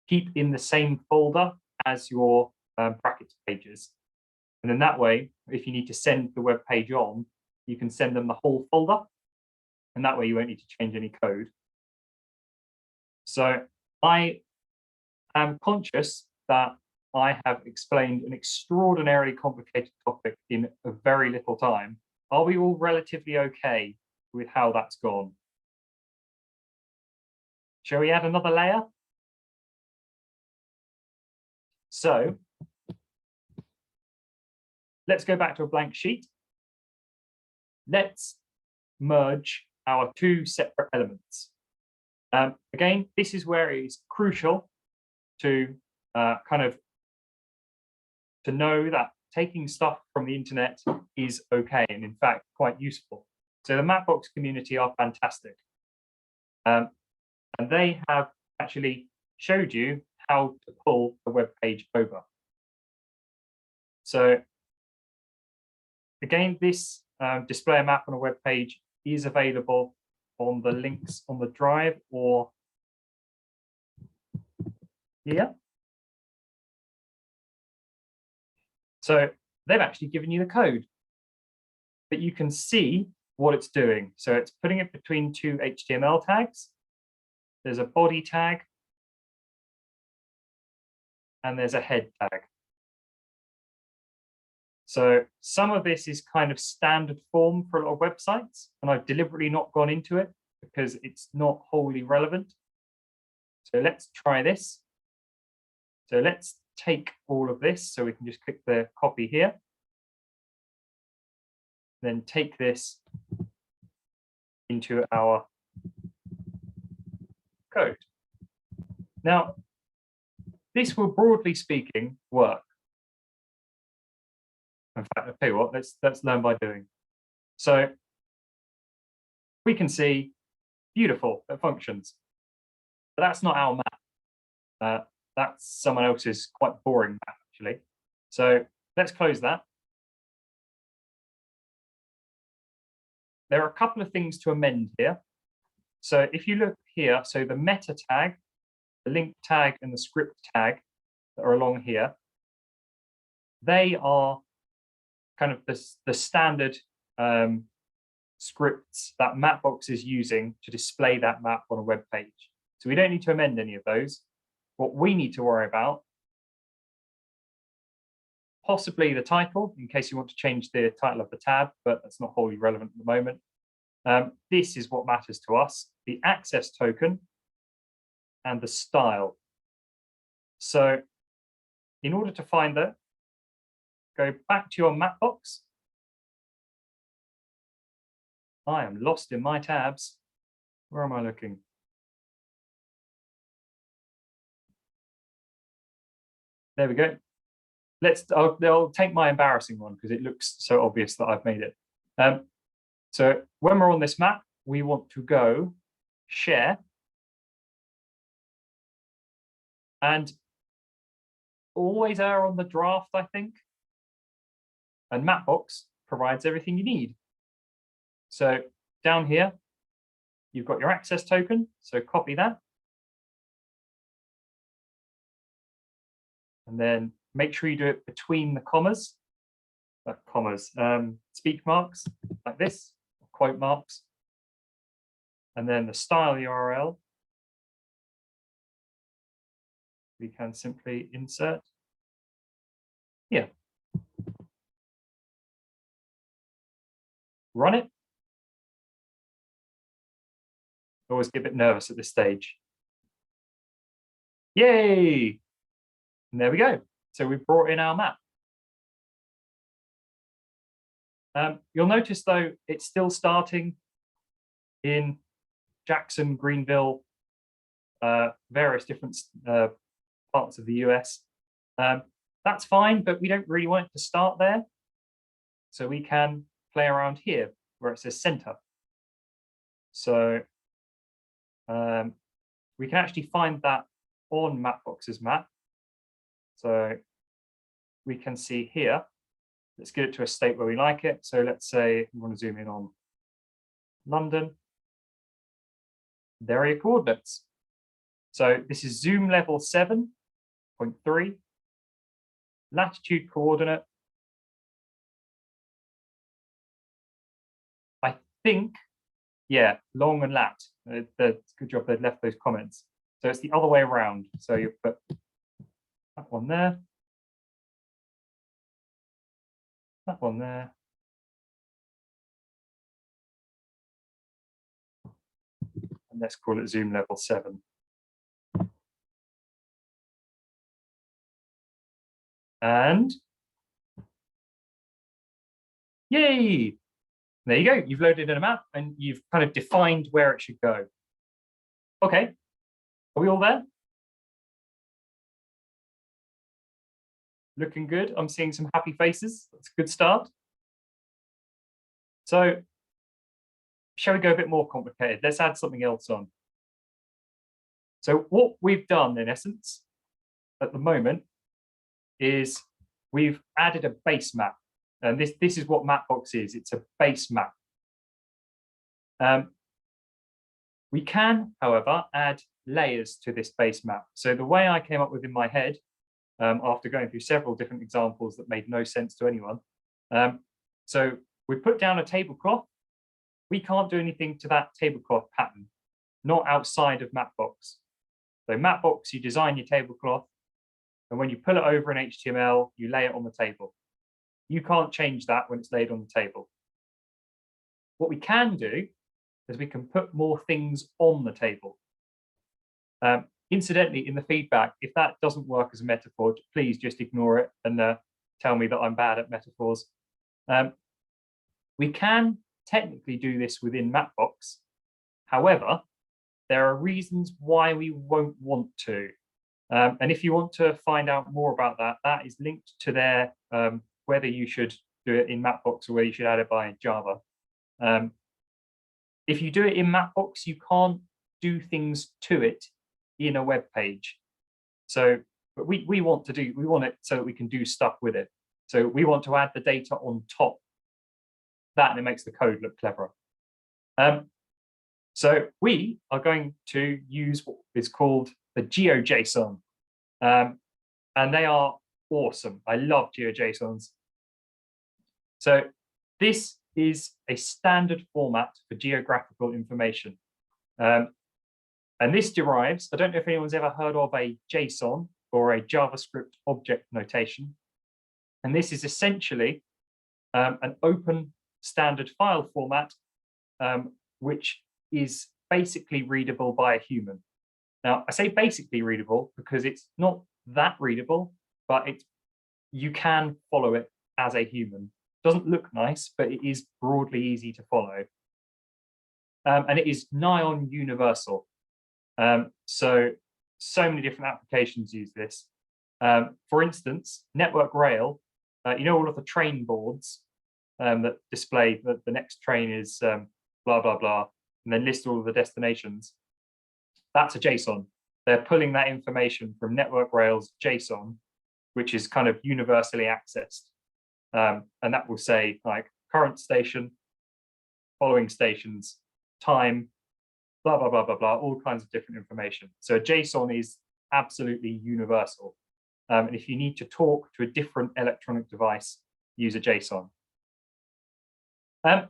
A: keep in the same folder as your brackets pages. And then that way, if you need to send the web page on, you can send them the whole folder. And that way you won't need to change any code. So I am conscious that I have explained an extraordinarily complicated topic in a very little time. Are we all relatively okay with how that's gone? Shall we add another layer? So let's go back to a blank sheet. Let's merge our two separate elements. Again, this is where it is crucial to to know that taking stuff from the internet is okay, and in fact quite useful. So the Mapbox community are fantastic, and they have actually showed you how to pull the web page over. So again, this display a map on a web page is available on the links on the drive or here. So they've actually given you the code, but you can see what it's doing. So it's putting it between two HTML tags. There's a body tag and there's a head tag. So some of this is kind of standard form for a lot of websites, and I've deliberately not gone into it because it's not wholly relevant. So let's try this. So let's take all of this. So we can just click the copy here. Then take this into our code. Now, this will, broadly speaking, work. In fact, I'll tell you what, let's learn by doing. So we can see, beautiful, it functions. But that's not our map. That's someone else's quite boring map, actually. So let's close that. There are a couple of things to amend here. So if you look here, so the meta tag, the link tag, and the script tag that are along here, they are kind of the standard scripts that Mapbox is using to display that map on a web page. So we don't need to amend any of those. What we need to worry about, possibly the title, in case you want to change the title of the tab, but that's not wholly relevant at the moment. This is what matters to us, the access token and the style. So in order to find that, go back to your Mapbox. I am lost in my tabs. Where am I looking? There we go. I'll take my embarrassing one because it looks so obvious that I've made it. So when we're on this map, we want to go share and always err on the draft, I think. And Mapbox provides everything you need. So down here, you've got your access token. So copy that. And then make sure you do it between the commas, speak marks like this, quote marks. And then the style URL we can simply insert here. Run it. Always get a bit nervous at this stage. Yay! And there we go. So we've brought in our map. You'll notice though, it's still starting in Jackson, Greenville, various different parts of the US. That's fine, but we don't really want it to start there. So we can play around here where it says center. So we can actually find that on Mapbox's map. So we can see here, let's get it to a state where we like it. So let's say we want to zoom in on London. There are your coordinates. So this is zoom level 7.3, latitude coordinate. I think, yeah, long and lat. Good job they've left those comments. So it's the other way around. So you put that one there, that one there. And let's call it zoom level 7. And yay! There you go. You've loaded in a map and you've kind of defined where it should go. Okay, are we all there? Looking good. I'm seeing some happy faces. That's a good start. So shall we go a bit more complicated? Let's add something else on. So what we've done in essence at the moment is we've added a base map. And this is what Mapbox is. It's a base map. We can, however, add layers to this base map. So the way I came up with in my head, after going through several different examples that made no sense to anyone. So we put down a tablecloth. We can't do anything to that tablecloth pattern, not outside of Mapbox. So Mapbox, you design your tablecloth, and when you pull it over in HTML, you lay it on the table. You can't change that when it's laid on the table. What we can do is we can put more things on the table. Incidentally, in the feedback, if that doesn't work as a metaphor, please just ignore it and tell me that I'm bad at metaphors. We can technically do this within Mapbox. However, there are reasons why we won't want to. And if you want to find out more about that, that is linked to their whether you should do it in Mapbox or whether you should add it by Java. If you do it in Mapbox, you can't do things to it in a web page. So, but we want it so that we can do stuff with it. So we want to add the data on top. That and it makes the code look cleverer. So we are going to use what is called the GeoJSON. And they are awesome. I love GeoJSONs. So this is a standard format for geographical information. And this derives, I don't know if anyone's ever heard of a JSON or a JavaScript object notation. And this is essentially an open standard file format, which is basically readable by a human. Now, I say basically readable because it's not that readable, but you can follow it as a human. Doesn't look nice, but it is broadly easy to follow. And it is nigh on universal. So many different applications use this. For instance, Network Rail, you know, all of the train boards that display that the next train is blah, blah, blah, and then list all of the destinations. That's a JSON. They're pulling that information from Network Rail's JSON, which is kind of universally accessed. And that will say like current station, following stations, time, blah, blah, blah, blah, blah, all kinds of different information. So a JSON is absolutely universal. And if you need to talk to a different electronic device, use a JSON. And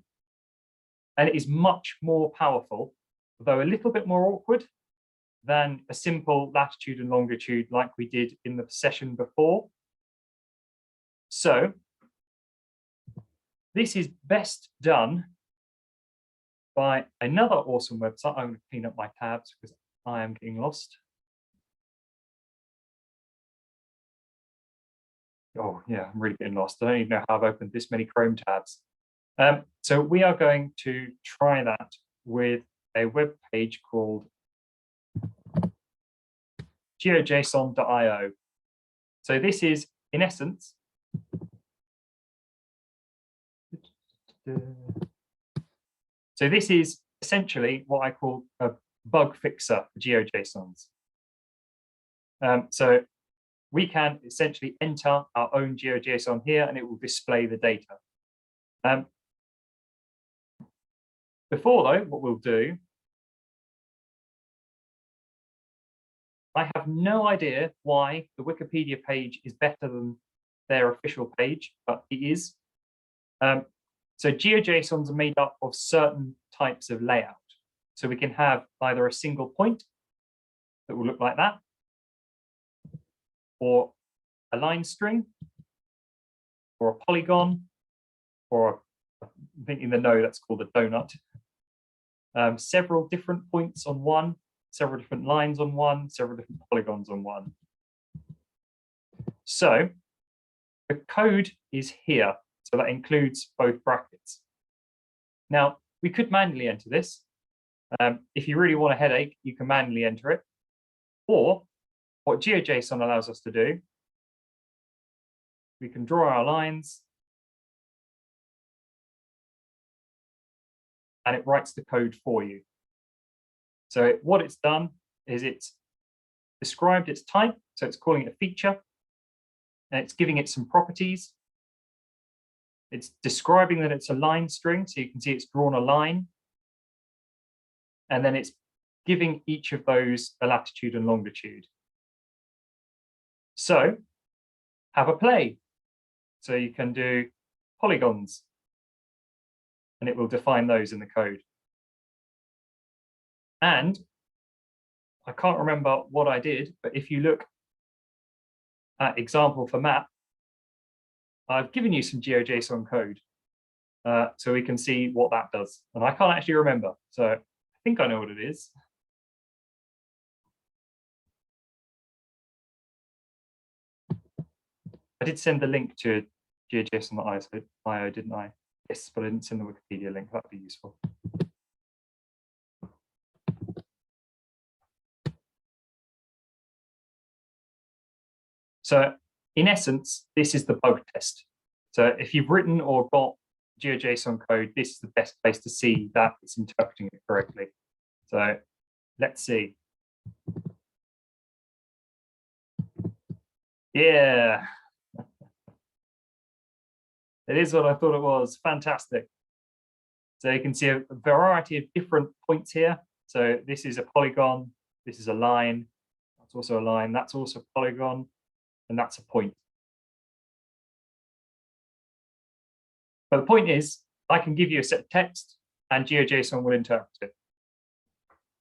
A: it is much more powerful, though a little bit more awkward, than a simple latitude and longitude like we did in the session before. So this is best done by another awesome website. I'm going to clean up my tabs because I am getting lost. Oh yeah, I'm really getting lost. I don't even know how I've opened this many Chrome tabs. So we are going to try that with a web page called geojson.io. So this is, in essence, so this is essentially what I call a bug fixer for GeoJSONs. So we can essentially enter our own GeoJSON here and it will display the data. Before though, what we'll do, I have no idea why the Wikipedia page is better than their official page, but it is. So GeoJSONs are made up of certain types of layout. So we can have either a single point that will look like that, or a line string, or a polygon, or I think in the node that's called a donut. Several different points on one, several different lines on one, several different polygons on one. So the code is here. So that includes both brackets. Now, we could manually enter this. If you really want a headache, you can manually enter it. Or what GeoJSON allows us to do, we can draw our lines and it writes the code for you. So what it's done is it's described its type. So it's calling it a feature and it's giving it some properties. It's describing that it's a line string, so you can see it's drawn a line. And then it's giving each of those a latitude and longitude. So have a play. So you can do polygons, and it will define those in the code. And I can't remember what I did, but if you look at example for map, I've given you some GeoJSON code so we can see what that does. And I can't actually remember, so I think I know what it is. I did send the link to geojson.io, didn't I? Yes, but I didn't send the Wikipedia link. That'd be useful. So in essence, this is the bug test. So if you've written or got GeoJSON code, this is the best place to see that it's interpreting it correctly. So let's see. Yeah. It is what I thought it was. Fantastic. So you can see a variety of different points here. So this is a polygon, this is a line, that's also a line, that's also a polygon, and that's a point. But the point is, I can give you a set of text and GeoJSON will interpret it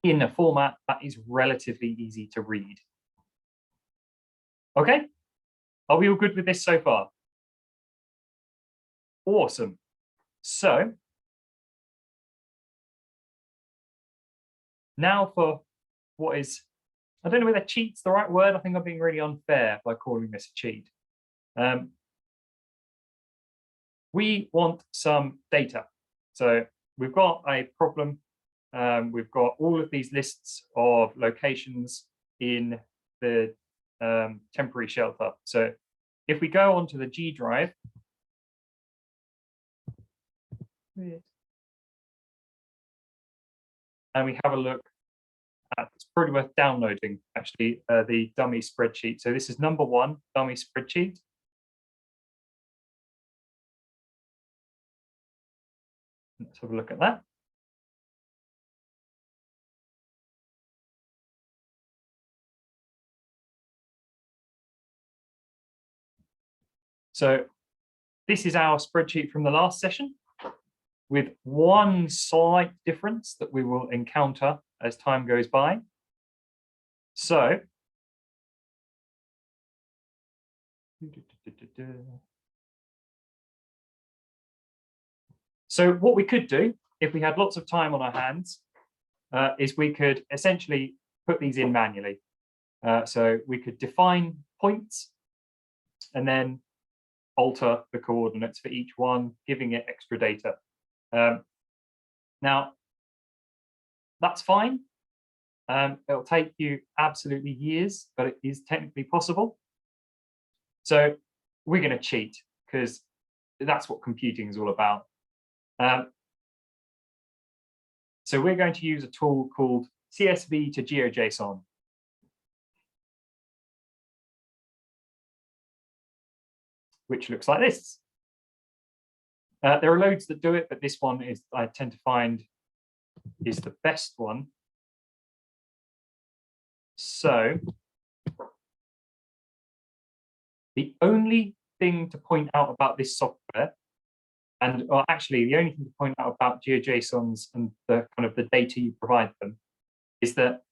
A: in a format that is relatively easy to read. Okay, are we all good with this so far? Awesome. So now for what is, I don't know whether cheat's the right word. I think I'm being really unfair by calling this a cheat. We want some data. So we've got a problem. We've got all of these lists of locations in the temporary shelter. So if we go onto the G drive, and we have a look at, it's probably worth downloading actually, the dummy spreadsheet. So this is number 1 dummy spreadsheet. Let's have a look at that. So this is our spreadsheet from the last session, with one slight difference that we will encounter as time goes by. So what we could do if we had lots of time on our hands is we could essentially put these in manually. So we could define points and then alter the coordinates for each one, giving it extra data. Now, that's fine. It'll take you absolutely years, but it is technically possible. So we're going to cheat because that's what computing is all about. So we're going to use a tool called CSV to GeoJSON. Which looks like this. There are loads that do it, but this one is, I tend to find, is the best one. So the only thing to point out about this software, and actually the only thing to point out about GeoJSONs and the kind of the data you provide them, is that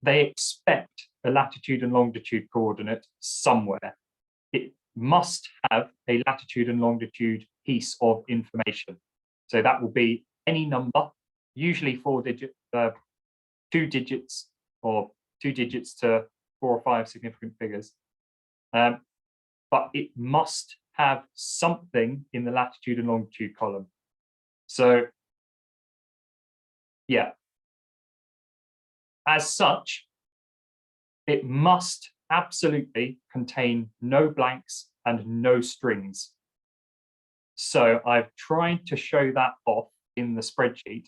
A: they expect a latitude and longitude coordinate somewhere. It must have a latitude and longitude piece of information. So that will be any number, usually 2 digits, or 2 digits to 4 or 5 significant figures. But it must have something in the latitude and longitude column. So yeah, as such, it must absolutely contain no blanks and no strings. So I've tried to show that off in the spreadsheet.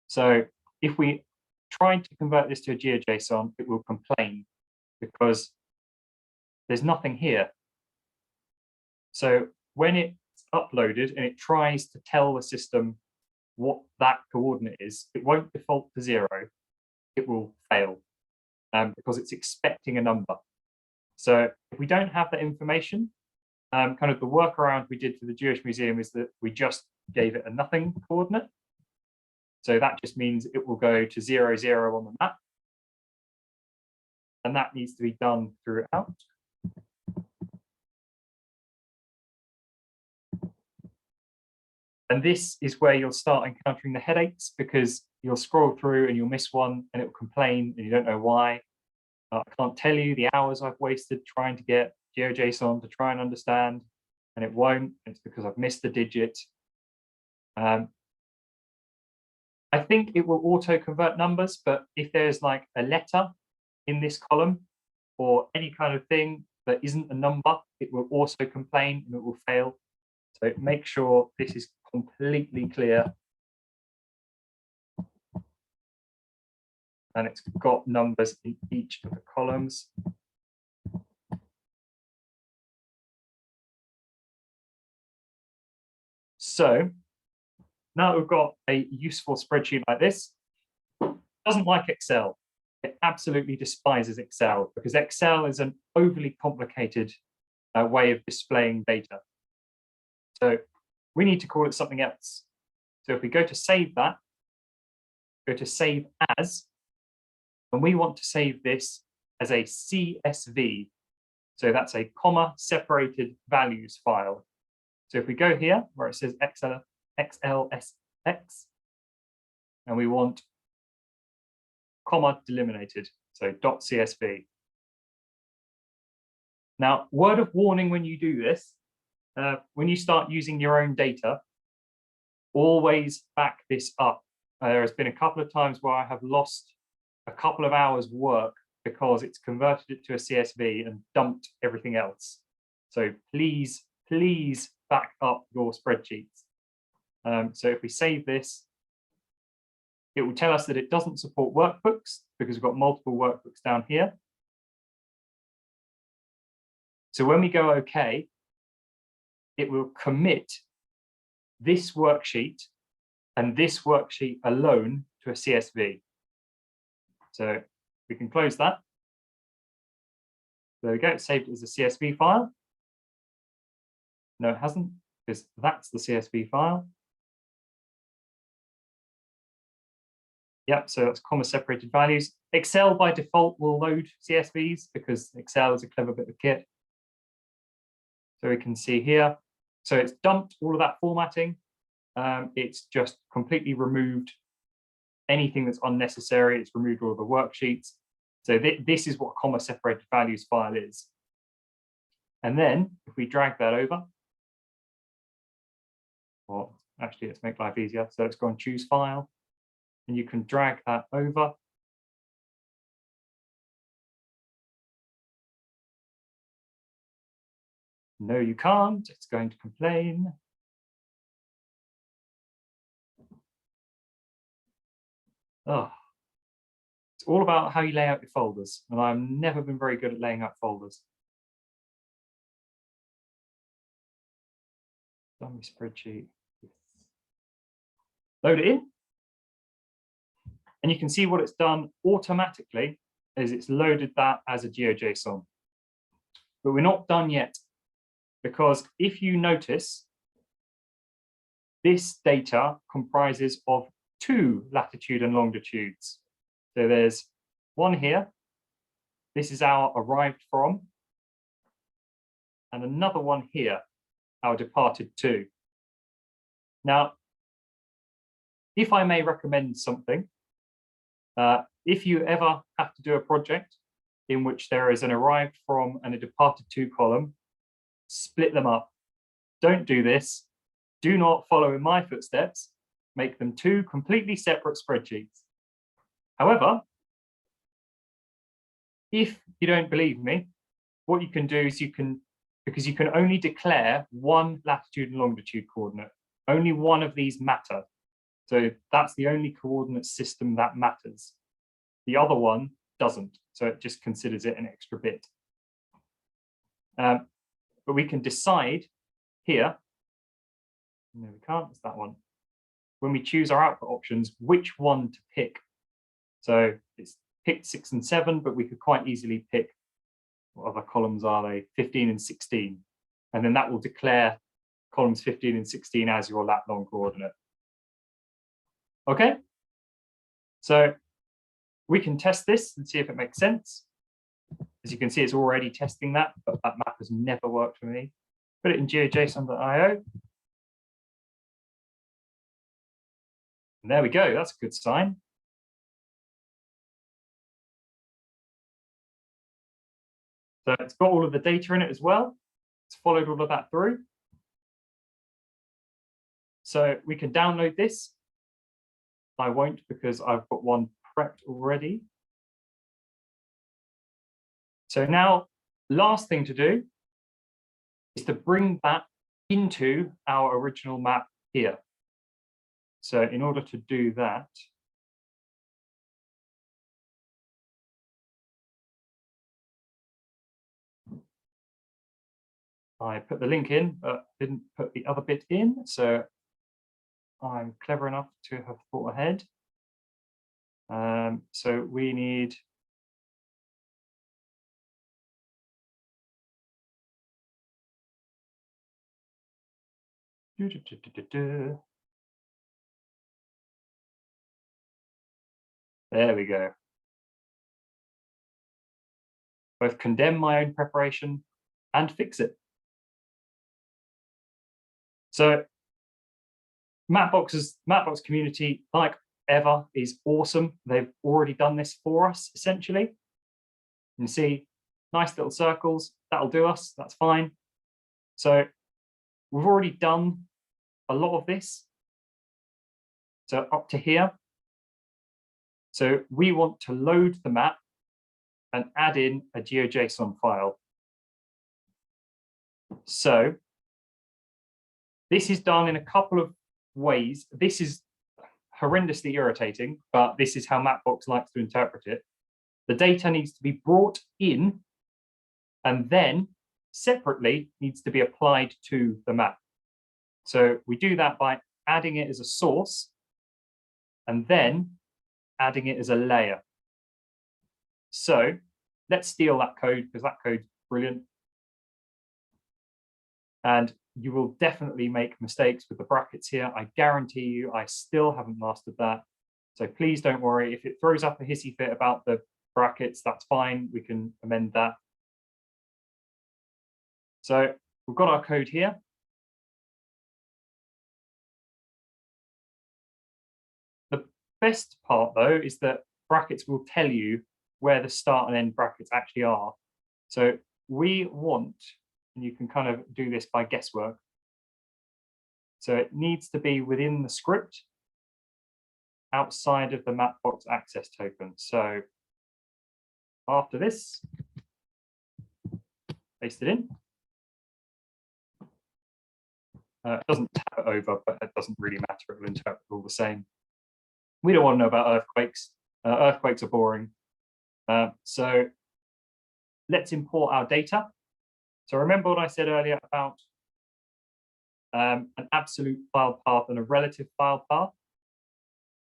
A: So if we try to convert this to a GeoJSON, it will complain because there's nothing here. So when it's uploaded and it tries to tell the system what that coordinate is, it won't default to 0. It will fail because it's expecting a number. So if we don't have that information, kind of the workaround we did for the Jewish Museum is that we just gave it a nothing coordinate. So that just means it will go to 0, 0 on the map. And that needs to be done throughout. And this is where you'll start encountering the headaches, because you'll scroll through and you'll miss one and it will complain and you don't know why. I can't tell you the hours I've wasted trying to get GeoJSON to try and understand, and it won't. It's because I've missed a digit. I think it will auto convert numbers, but if there's like a letter in this column or any kind of thing that isn't a number, it will also complain and it will fail. So make sure this is completely clear. And it's got numbers in each of the columns. So now we've got a useful spreadsheet like this. It doesn't like Excel. It absolutely despises Excel because Excel is an overly complicated way of displaying data. So we need to call it something else. So if we go to save that, go to save as, and we want to save this as a CSV. So that's a comma separated values file. So if we go here where it says XLSX, and we want comma delimited, so .csv. Now, word of warning when you do this, when you start using your own data, always back this up. There has been a couple of times where I have lost a couple of hours work because it's converted it to a CSV and dumped everything else. So please, please back up your spreadsheets. So if we save this, it will tell us that it doesn't support workbooks because we've got multiple workbooks down here. So when we go OK, it will commit this worksheet and this worksheet alone to a CSV. So we can close that. There we go, it's saved as a CSV file. No, it hasn't, because that's the CSV file. Yep, so that's comma separated values. Excel by default will load CSVs because Excel is a clever bit of kit. So we can see here. So it's dumped all of that formatting. It's just completely removed anything that's unnecessary. It's removed all of the worksheets. So this is what comma separated values file is. And then if we drag that over, or actually let's make life easier. So let's go and choose file, and you can drag that over. No, you can't. It's going to complain. Oh, it's all about how you lay out your folders, and I've never been very good at laying out folders. Dummy spreadsheet. Load it in, and you can see what it's done automatically is it's loaded that as a GeoJSON. But we're not done yet, because if you notice, this data comprises of 2 latitude and longitudes. So there's one here. This is our arrived from, and another one here, our departed to. Now, if I may recommend something, if you ever have to do a project in which there is an arrived from and a departed to column, split them up. Don't do this. Do not follow in my footsteps. Make them 2 completely separate spreadsheets. However, if you don't believe me, what you can do is because you can only declare 1 latitude and longitude coordinate. Only one of these matter. So that's the only coordinate system that matters. The other one doesn't. So it just considers it an extra bit. But we can decide here, no, we can't, it's that one. When we choose our output options, which one to pick. So it's picked 6 and 7, but we could quite easily pick, what other columns are they? 15 and 16. And then that will declare columns 15 and 16 as your lat long coordinate. Okay, so we can test this and see if it makes sense. As you can see, it's already testing that, but that map has never worked for me. Put it in geojson.io. And there we go, that's a good sign. So it's got all of the data in it as well. It's followed all of that through. So we can download this. I won't because I've got one prepped already. So now, last thing to do is to bring that into our original map here. So in order to do that, I put the link in, but didn't put the other bit in. So I'm clever enough to have thought ahead. So we need there we go. Both condemn my own preparation and fix it. So Mapbox community, like ever, is awesome. They've already done this for us, essentially. You can see nice little circles. That'll do us. That's fine. So we've already done a lot of this. So up to here. So we want to load the map and add in a GeoJSON file. So this is done in a couple of ways. This is horrendously irritating, but this is how Mapbox likes to interpret it. The data needs to be brought in and then separately needs to be applied to the map. So we do that by adding it as a source and then adding it as a layer. So let's steal that code because that code's brilliant. And you will definitely make mistakes with the brackets here. I guarantee you, I still haven't mastered that. So please don't worry. If it throws up a hissy fit about the brackets, that's fine. We can amend that. So we've got our code here. The best part, though, is that brackets will tell you where the start and end brackets actually are. So we want, and you can kind of do this by guesswork. So it needs to be within the script, outside of the Mapbox access token. So after this, paste it in. It doesn't tab it over, but it doesn't really matter. It will interpret all the same. We don't want to know about earthquakes. Earthquakes are boring. So let's import our data. So remember what I said earlier about an absolute file path and a relative file path.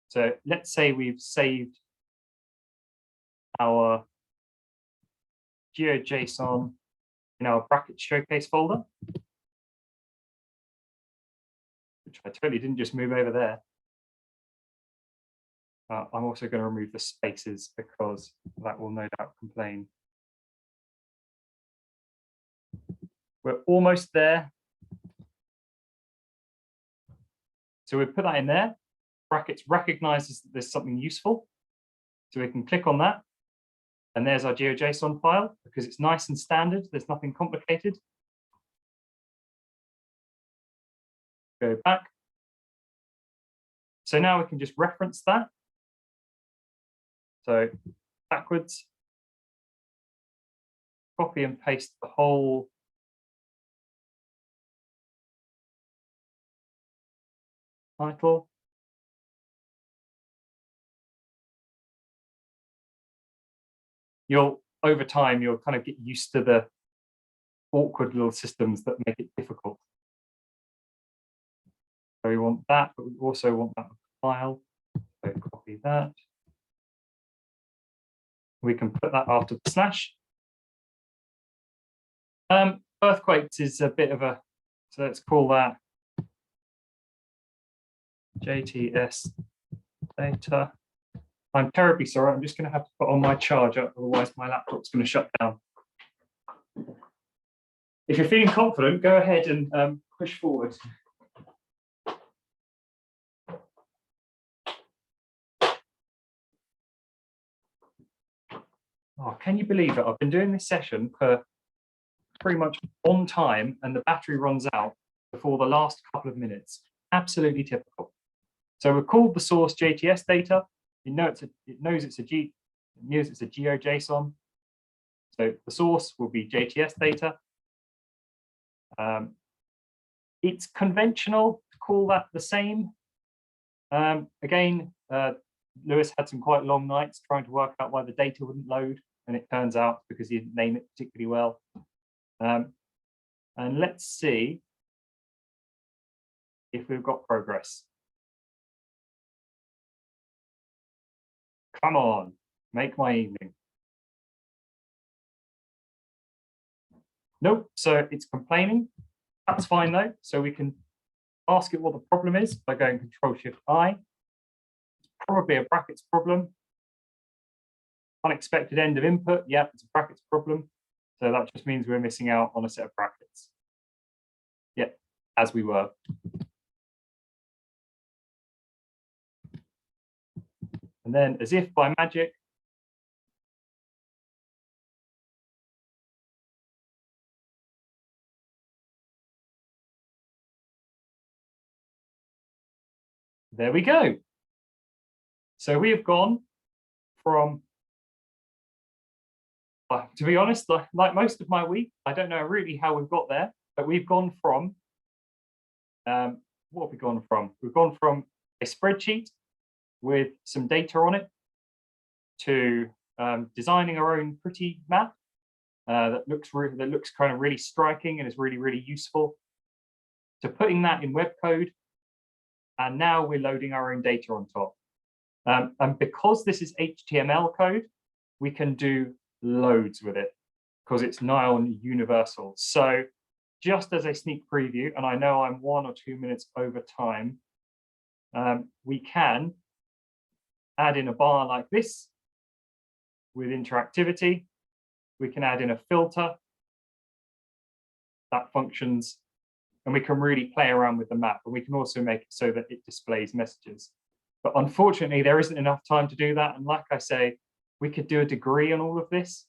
A: So let's say we've saved our GeoJSON in our bracket showcase folder, which I totally didn't just move over there. I'm also going to remove the spaces because that will no doubt complain. We're almost there. So we put that in there. Brackets recognizes that there's something useful. So we can click on that. And there's our GeoJSON file because it's nice and standard. There's nothing complicated. Go back. So now we can just reference that. So backwards, copy and paste the whole title. Over time, you'll kind of get used to the awkward little systems that make it difficult. So we want that, but we also want that file. So copy that. We can put that after the slash. Earthquakes is a bit of a, so let's call that JTS data. I'm terribly sorry, I'm just going to have to put on my charger, otherwise my laptop's going to shut down. If you're feeling confident, go ahead and push forward. Oh, can you believe it? I've been doing this session for pretty much on time and the battery runs out before the last couple of minutes. Absolutely typical. So we've called the source JTS data. It knows it's a GeoJSON. So the source will be JTS data. It's conventional to call that the same. Again, Lewis had some quite long nights trying to work out why the data wouldn't load, and it turns out because he didn't name it particularly well. And let's see if we've got progress. Come on, make my evening. Nope, so it's complaining. That's fine though. So we can ask it what the problem is by going Control-Shift-I. It's probably a brackets problem. Unexpected end of input. Yeah, it's a brackets problem. So that just means we're missing out on a set of brackets. Yeah, as we were. And then as if by magic, there we go. So we have gone from, to be honest, like most of my week, I don't know really how we've got there, but we've gone from, what have we gone from? We've gone from a spreadsheet with some data on it to designing our own pretty map that looks kind of really striking and is really, really useful, to putting that in web code. And now we're loading our own data on top. And because this is HTML code, we can do loads with it because it's Nile universal. So just as a sneak preview, and I know I'm 1 or 2 minutes over time, we can add in a bar like this with interactivity. We can add in a filter that functions, and we can really play around with the map. And we can also make it so that it displays messages. But unfortunately, there isn't enough time to do that. And like I say, we could do a degree on all of this.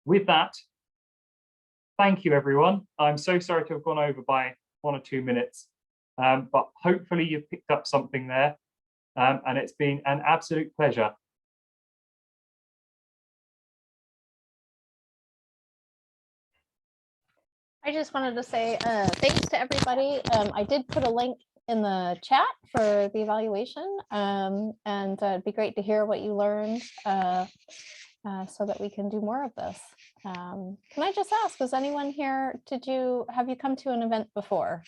A: With that, thank you, everyone. I'm so sorry to have gone over by 1 or 2 minutes, but hopefully you've picked up something there. And it's been an absolute pleasure.
D: I just wanted to say thanks to everybody. I did put a link in the chat for the evaluation, and it'd be great to hear what you learned so that we can do more of this. Can I just ask, was anyone here, have you come to an event before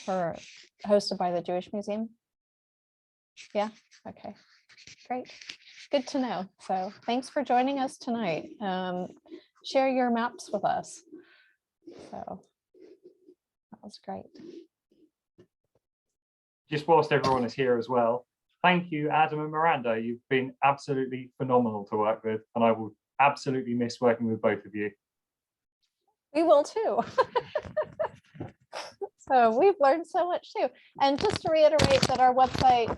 D: or hosted by the Jewish Museum? Yeah, okay, great. Good to know. So thanks for joining us tonight. Share your maps with us. So that was great.
A: Just whilst everyone is here as well, thank you, Adam and Miranda. You've been absolutely phenomenal to work with, and I will absolutely miss working with both of you.
D: We will too. So we've learned so much too. And just to reiterate that our website,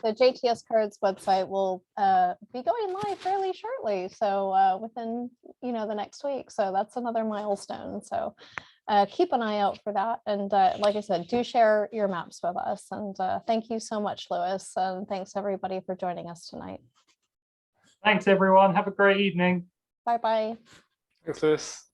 D: the JTS Cards website, will be going live fairly shortly. So within, the next week. So that's another milestone. So keep an eye out for that. And like I said, do share your maps with us. And thank you so much, Lewis. And thanks everybody for joining us tonight.
A: Thanks, everyone. Have a great evening.
D: Bye-bye.
E: Thanks, Lewis.